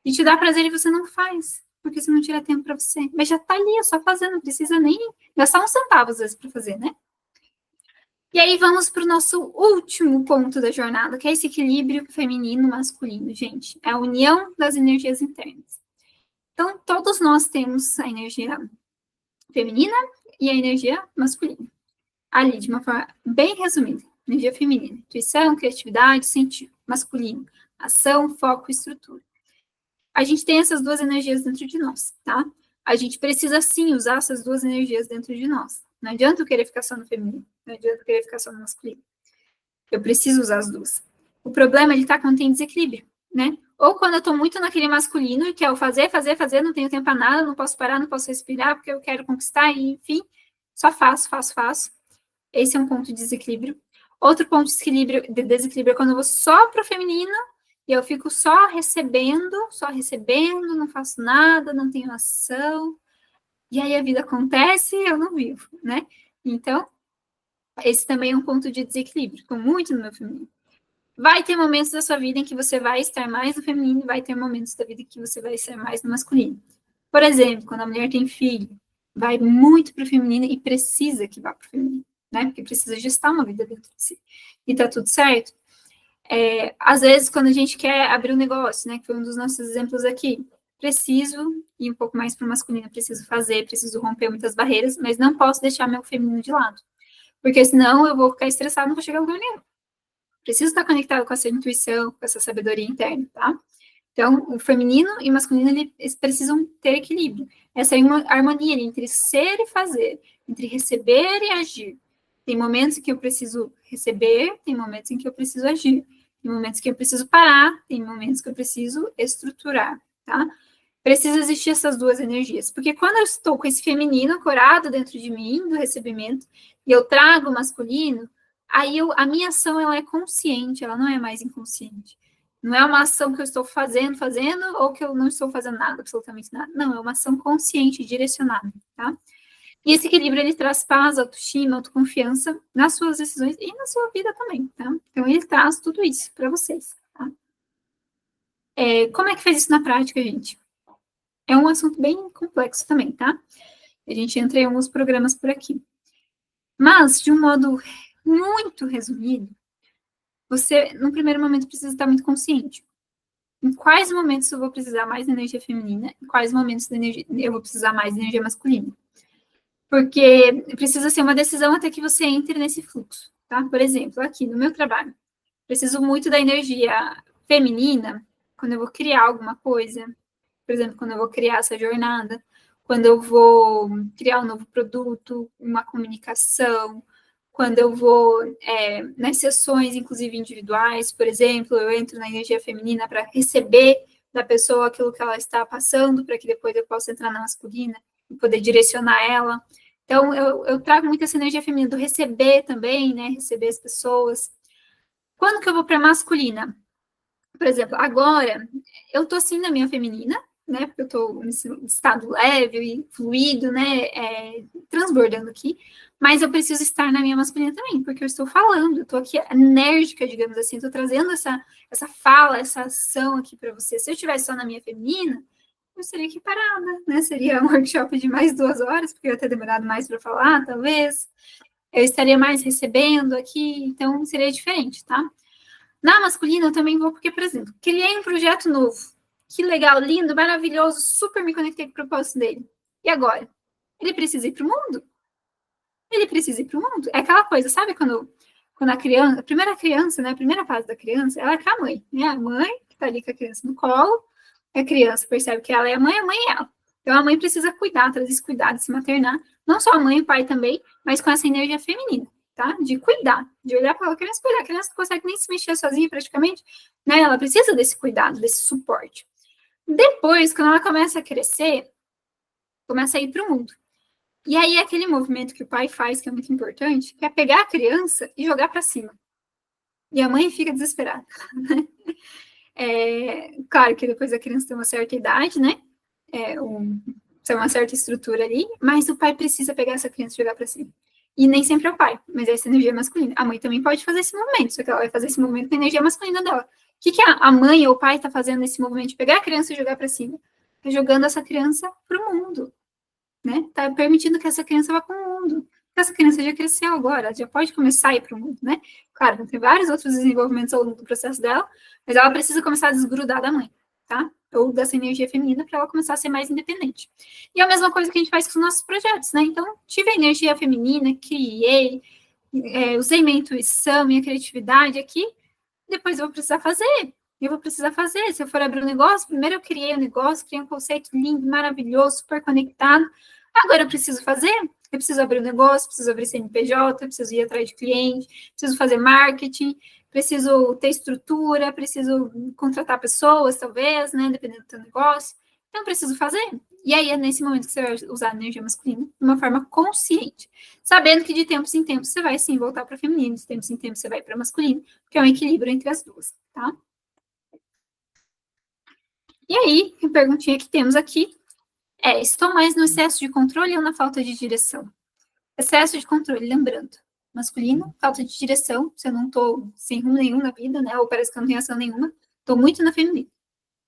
E te dá prazer e você não faz, porque você não tira tempo para você. Mas já tá ali, é só fazer, não precisa nem gastar um centavo às vezes para fazer, né? E aí vamos para o nosso último ponto da jornada, que é esse equilíbrio feminino-masculino, gente. É a união das energias internas. Então, todos nós temos a energia feminina e a energia masculina. Ali, de uma forma bem resumida. Energia feminina, intuição, criatividade, sentido. Masculino, ação, foco e estrutura. A gente tem essas duas energias dentro de nós, tá? A gente precisa, sim, usar essas duas energias dentro de nós. Não adianta eu querer ficar só no feminino, não adianta eu querer ficar só no masculino. Eu preciso usar as duas. O problema, ele tá quando tem desequilíbrio, né? Ou quando eu tô muito naquele masculino, que é o fazer, fazer, fazer, não tenho tempo para nada, não posso parar, não posso respirar, porque eu quero conquistar, e, enfim, só faço, faço, faço. Esse é um ponto de desequilíbrio. Outro ponto de desequilíbrio é quando eu vou só pro feminino, e eu fico só recebendo, não faço nada, não tenho ação, e aí a vida acontece e eu não vivo, né? Então, esse também é um ponto de desequilíbrio, estou muito no meu feminino. Vai ter momentos da sua vida em que você vai estar mais no feminino e vai ter momentos da vida em que você vai estar mais no masculino. Por exemplo, quando a mulher tem filho, vai muito para o feminino e precisa que vá para o feminino, né? Porque precisa gestar uma vida dentro de si. E tá tudo certo. Às vezes, quando a gente quer abrir um negócio, né? Que foi um dos nossos exemplos aqui, preciso ir um pouco mais para o masculino, preciso fazer, preciso romper muitas barreiras, mas não posso deixar meu feminino de lado. Porque senão eu vou ficar estressado e não vou chegar a lugar nenhum. Preciso estar conectado com essa intuição, com essa sabedoria interna, tá? Então, o feminino e o masculino, eles precisam ter equilíbrio. Essa é uma harmonia entre ser e fazer, entre receber e agir. Tem momentos em que eu preciso receber, tem momentos em que eu preciso agir. Tem momentos que eu preciso parar, tem momentos que eu preciso estruturar, tá? Precisa existir essas duas energias. Porque quando eu estou com esse feminino corado dentro de mim, do recebimento, e eu trago o masculino, aí a minha ação ela é consciente, ela não é mais inconsciente. Não é uma ação que eu estou fazendo, ou que eu não estou fazendo nada, absolutamente nada. Não, é uma ação consciente, direcionada, tá? E esse equilíbrio, ele traz paz, autoestima, autoconfiança nas suas decisões e na sua vida também, tá? Então, ele traz tudo isso para vocês, tá? Como é que faz isso na prática, gente? É um assunto bem complexo também, tá? A gente entra em alguns programas por aqui. Mas, de um modo muito resumido, você, no primeiro momento, precisa estar muito consciente. Em quais momentos eu vou precisar mais da energia feminina, em quais momentos eu vou precisar mais da energia masculina. Porque precisa ser uma decisão até que você entre nesse fluxo, tá? Por exemplo, aqui no meu trabalho, preciso muito da energia feminina quando eu vou criar alguma coisa, por exemplo, quando eu vou criar essa jornada, quando eu vou criar um novo produto, uma comunicação, quando eu vou nas sessões, inclusive individuais, por exemplo, eu entro na energia feminina para receber da pessoa aquilo que ela está passando, para que depois eu possa entrar na masculina e poder direcionar ela. Então, eu trago muito essa energia feminina do receber também, né? Receber as pessoas. Quando que eu vou para a masculina? Por exemplo, agora, eu tô sim na minha feminina, né? Porque eu tô nesse estado leve e fluido, né? Transbordando aqui. Mas eu preciso estar na minha masculina também, porque eu estou falando, eu tô aqui enérgica, digamos assim, tô trazendo essa fala, essa ação aqui para você. Se eu estivesse só na minha feminina, eu seria aqui parada, né? Seria um workshop de mais 2 horas, porque eu ia ter demorado mais para falar, talvez. Eu estaria mais recebendo aqui, então seria diferente, tá? Na masculina, eu também vou, porque, por exemplo, criei um projeto novo. Que legal, lindo, maravilhoso, super me conectei com o propósito dele. E agora? Ele precisa ir para o mundo? Ele precisa ir para o mundo? É aquela coisa, sabe quando a primeira criança, né, a primeira fase da criança, ela é com a mãe, né? A mãe que está ali com a criança no colo, a criança percebe que ela é a mãe é ela. Então, a mãe precisa cuidar, trazer esse cuidado, se maternar. Não só a mãe, o pai também, mas com essa energia feminina, tá? De cuidar, de olhar para a criança, cuidar. A criança não consegue nem se mexer sozinha, praticamente, né? Ela precisa desse cuidado, desse suporte. Depois, quando ela começa a crescer, começa a ir para o mundo. E aí, aquele movimento que o pai faz, que é muito importante, que é pegar a criança e jogar para cima. E a mãe fica desesperada. Claro que depois a criança tem uma certa idade, né? Tem uma certa estrutura ali, mas o pai precisa pegar essa criança e jogar para cima. E nem sempre é o pai, mas essa energia masculina. A mãe também pode fazer esse movimento, só que ela vai fazer esse movimento com a energia masculina dela. O que a mãe ou o pai está fazendo nesse movimento de pegar a criança e jogar para cima? Está jogando essa criança para o mundo, né? Está permitindo que essa criança vá para o mundo. Essa criança já cresceu agora, já pode começar a ir para o mundo, né? Claro, tem vários outros desenvolvimentos ao longo do processo dela, mas ela precisa começar a desgrudar da mãe, tá? Ou dessa energia feminina para ela começar a ser mais independente. E é a mesma coisa que a gente faz com os nossos projetos, né? Então, tive a energia feminina, criei, usei minha intuição, minha criatividade aqui, depois eu vou precisar fazer. Eu vou precisar fazer. Se eu for abrir um negócio, primeiro eu criei um negócio, criei um conceito lindo, maravilhoso, super conectado. Agora eu preciso fazer. Eu preciso abrir um negócio, preciso abrir CNPJ, preciso ir atrás de cliente, preciso fazer marketing, preciso ter estrutura, preciso contratar pessoas, talvez, né? Dependendo do teu negócio. Então, eu preciso fazer. E aí é nesse momento que você vai usar a energia masculina de uma forma consciente, sabendo que de tempos em tempos você vai sim voltar para feminino, de tempos em tempos você vai para masculino, porque é um equilíbrio entre as duas, tá? E aí, a perguntinha que temos aqui estou mais no excesso de controle ou na falta de direção? Excesso de controle, lembrando, masculino, falta de direção, se eu não estou sem rumo nenhum na vida, né, ou parece que eu não tenho ação nenhuma, estou muito na feminina.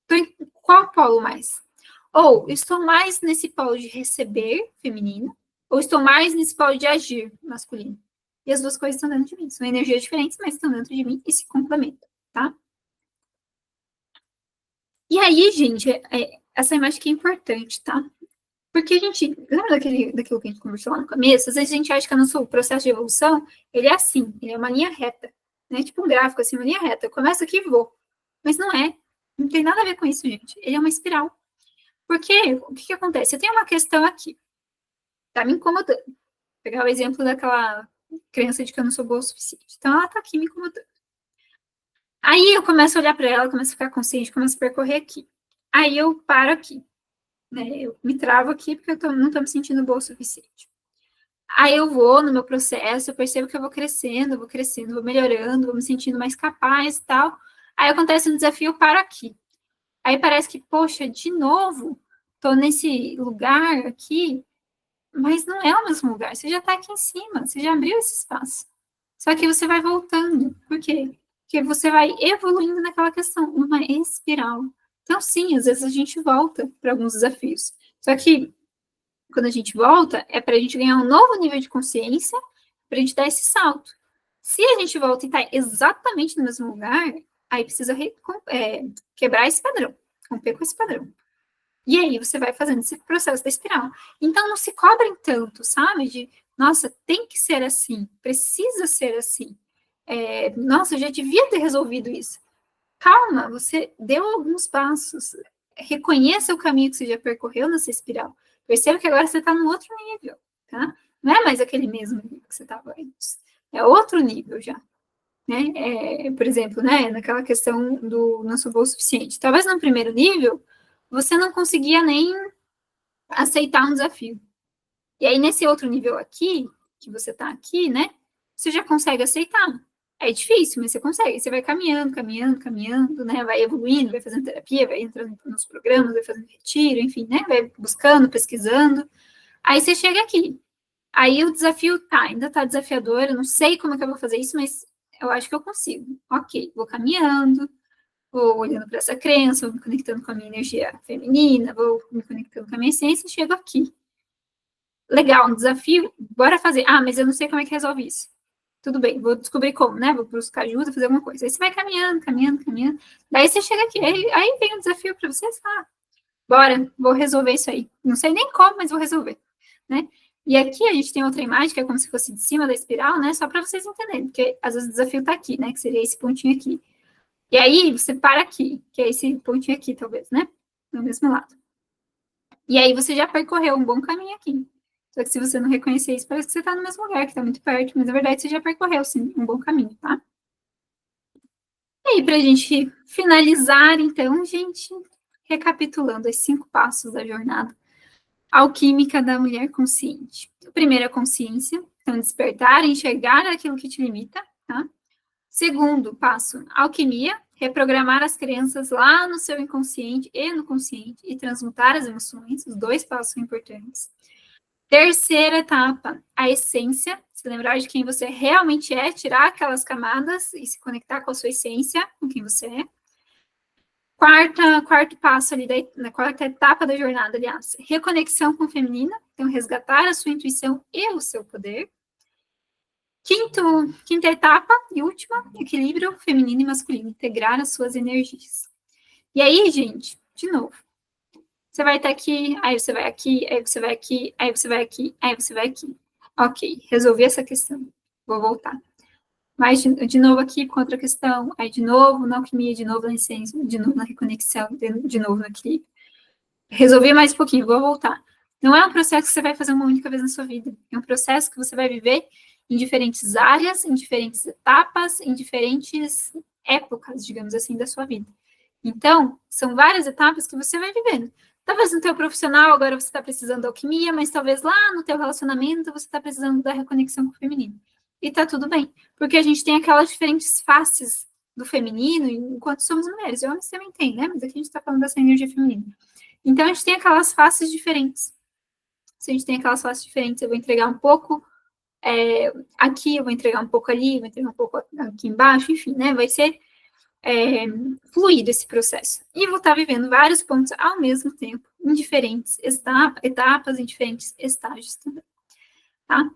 Estou em qual polo mais? Ou estou mais nesse polo de receber, feminino, ou estou mais nesse polo de agir, masculino. E as duas coisas estão dentro de mim. São energias diferentes, mas estão dentro de mim e se complementam, tá? E aí, gente, essa imagem aqui é importante, tá? Porque a gente, lembra daquilo que a gente conversou lá no começo? Às vezes a gente acha que o nosso processo de evolução, ele é assim, ele é uma linha reta, né? Tipo um gráfico, assim, uma linha reta. Eu começo aqui e vou. Mas não é. Não tem nada a ver com isso, gente. Ele é uma espiral. Porque, o que acontece? Eu tenho uma questão aqui, tá me incomodando. Vou pegar o exemplo daquela criança de que eu não sou boa o suficiente. Então, ela tá aqui me incomodando. Aí eu começo a olhar para ela, começo a ficar consciente, começo a percorrer aqui. Aí eu paro aqui, né? Eu me travo aqui porque não tô me sentindo boa o suficiente. Aí eu vou no meu processo, eu percebo que eu vou crescendo, vou melhorando, vou me sentindo mais capaz e tal. Aí acontece um desafio, eu paro aqui. Aí parece que, poxa, de novo, tô nesse lugar aqui mas não é o mesmo lugar. Você já está aqui em cima, você já abriu esse espaço. Só que você vai voltando. Por quê? Porque você vai evoluindo naquela questão, numa espiral. Então, sim, às vezes a gente volta para alguns desafios. Só que quando a gente volta, é para a gente ganhar um novo nível de consciência, para a gente dar esse salto. Se a gente volta e está exatamente no mesmo lugar, aí precisa quebrar esse padrão, romper com esse padrão. E aí você vai fazendo esse processo da espiral. Então não se cobrem tanto, sabe? De, nossa, tem que ser assim, precisa ser assim. Nossa, eu já devia ter resolvido isso. Calma, você deu alguns passos. Reconheça o caminho que você já percorreu nessa espiral. Perceba que agora você está no outro nível, tá? Não é mais aquele mesmo nível que você estava antes. É outro nível já. Né? Por exemplo, né, naquela questão do não sou bom o suficiente. Talvez no primeiro nível, você não conseguia nem aceitar um desafio. E aí, nesse outro nível aqui, que você está aqui, né, você já consegue aceitar. É difícil, mas você consegue. Você vai caminhando, caminhando, caminhando, né? Vai evoluindo, vai fazendo terapia, vai entrando nos programas, vai fazendo retiro, enfim, né? Vai buscando, pesquisando. Aí você chega aqui. Aí o desafio ainda tá desafiador, eu não sei como é que eu vou fazer isso, mas eu acho que eu consigo. Ok, vou caminhando, vou olhando para essa crença, vou me conectando com a minha energia feminina, vou me conectando com a minha essência e chego aqui. Legal, um desafio, bora fazer. Ah, mas eu não sei como é que resolve isso. Tudo bem, vou descobrir como, né? Vou buscar ajuda, fazer alguma coisa. Aí você vai caminhando, caminhando, caminhando. Daí você chega aqui, aí vem um desafio para você, bora, vou resolver isso aí. Não sei nem como, mas vou resolver, né? E aqui a gente tem outra imagem, que é como se fosse de cima da espiral, né? Só para vocês entenderem, porque às vezes o desafio está aqui, né? Que seria esse pontinho aqui. E aí você para aqui, que é esse pontinho aqui, talvez, né? Do mesmo lado. E aí você já percorreu um bom caminho aqui. Só que se você não reconhecer isso, parece que você está no mesmo lugar, que está muito perto, mas na verdade você já percorreu, sim, um bom caminho, tá? E aí, para a gente finalizar, então, gente, recapitulando os 5 passos da jornada alquímica da mulher consciente. O primeiro é a consciência, então despertar, enxergar aquilo que te limita, tá? Segundo passo, alquimia, reprogramar as crenças lá no seu inconsciente e no consciente e transmutar as emoções, os 2 passos são importantes. Terceira etapa, a essência, se lembrar de quem você realmente é, tirar aquelas camadas e se conectar com a sua essência, com quem você é. Quarto passo ali, na quarta etapa da jornada, aliás, reconexão com o feminino, então resgatar a sua intuição e o seu poder. Quinta etapa e última, equilíbrio feminino e masculino, integrar as suas energias. E aí, gente, de novo, você vai estar aqui, aí você vai aqui, aí você vai aqui, aí você vai aqui, aí você vai aqui. Ok, resolvi essa questão, vou voltar. Mas de novo aqui com outra questão, aí de novo na alquimia, de novo na essência, de novo na reconexão, de novo no equilíbrio. Resolvi mais um pouquinho, vou voltar. Não é um processo que você vai fazer uma única vez na sua vida. É um processo que você vai viver em diferentes áreas, em diferentes etapas, em diferentes épocas, digamos assim, da sua vida. Então, são várias etapas que você vai vivendo. Talvez no teu profissional agora você está precisando da alquimia, mas talvez lá no teu relacionamento você está precisando da reconexão com o feminino. E tá tudo bem, porque a gente tem aquelas diferentes faces do feminino enquanto somos mulheres. E homens também tem, né? Mas aqui a gente está falando dessa energia feminina. Então, a gente tem aquelas faces diferentes. Se a gente tem aquelas faces diferentes, eu vou entregar um pouco aqui, eu vou entregar um pouco ali, eu vou entregar um pouco aqui embaixo, enfim, né? Vai ser fluido esse processo. E vou estar vivendo vários pontos ao mesmo tempo, em diferentes etapas, em diferentes estágios também, tá?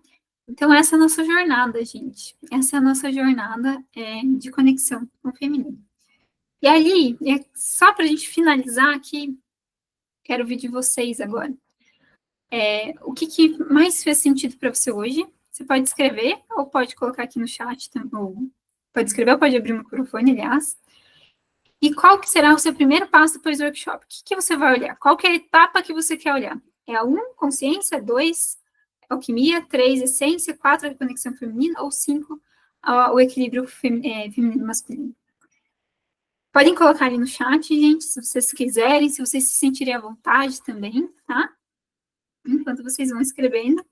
Então, essa é a nossa jornada, gente. Essa é a nossa jornada de conexão com o feminino. E ali, só para a gente finalizar aqui, quero ouvir de vocês agora. O que mais fez sentido para você hoje? Você pode escrever ou pode colocar aqui no chat, ou pode escrever ou pode abrir o microfone, aliás. E qual que será o seu primeiro passo depois do workshop? O que você vai olhar? Qual que é a etapa que você quer olhar? É a 1, consciência, 2, alquimia, 3, essência, 4, a conexão feminina, ou 5, o equilíbrio feminino masculino? Podem colocar ali no chat, gente, se vocês quiserem, se vocês se sentirem à vontade também, tá? Enquanto vocês vão escrevendo.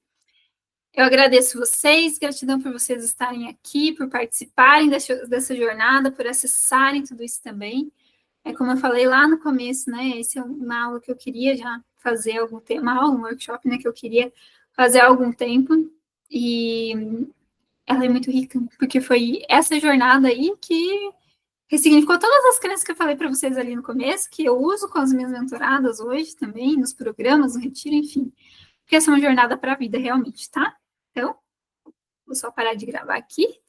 Eu agradeço vocês, gratidão por vocês estarem aqui, por participarem dessa jornada, por acessarem tudo isso também. Como eu falei lá no começo, né? Essa é uma aula que eu queria já fazer algum tema, uma aula, um workshop, né? Que eu queria fazer há algum tempo, e ela é muito rica, porque foi essa jornada aí que ressignificou todas as crenças que eu falei para vocês ali no começo, que eu uso com as minhas mentoradas hoje também, nos programas, no retiro, enfim. Porque essa é uma jornada para a vida, realmente, tá? Então, vou só parar de gravar aqui.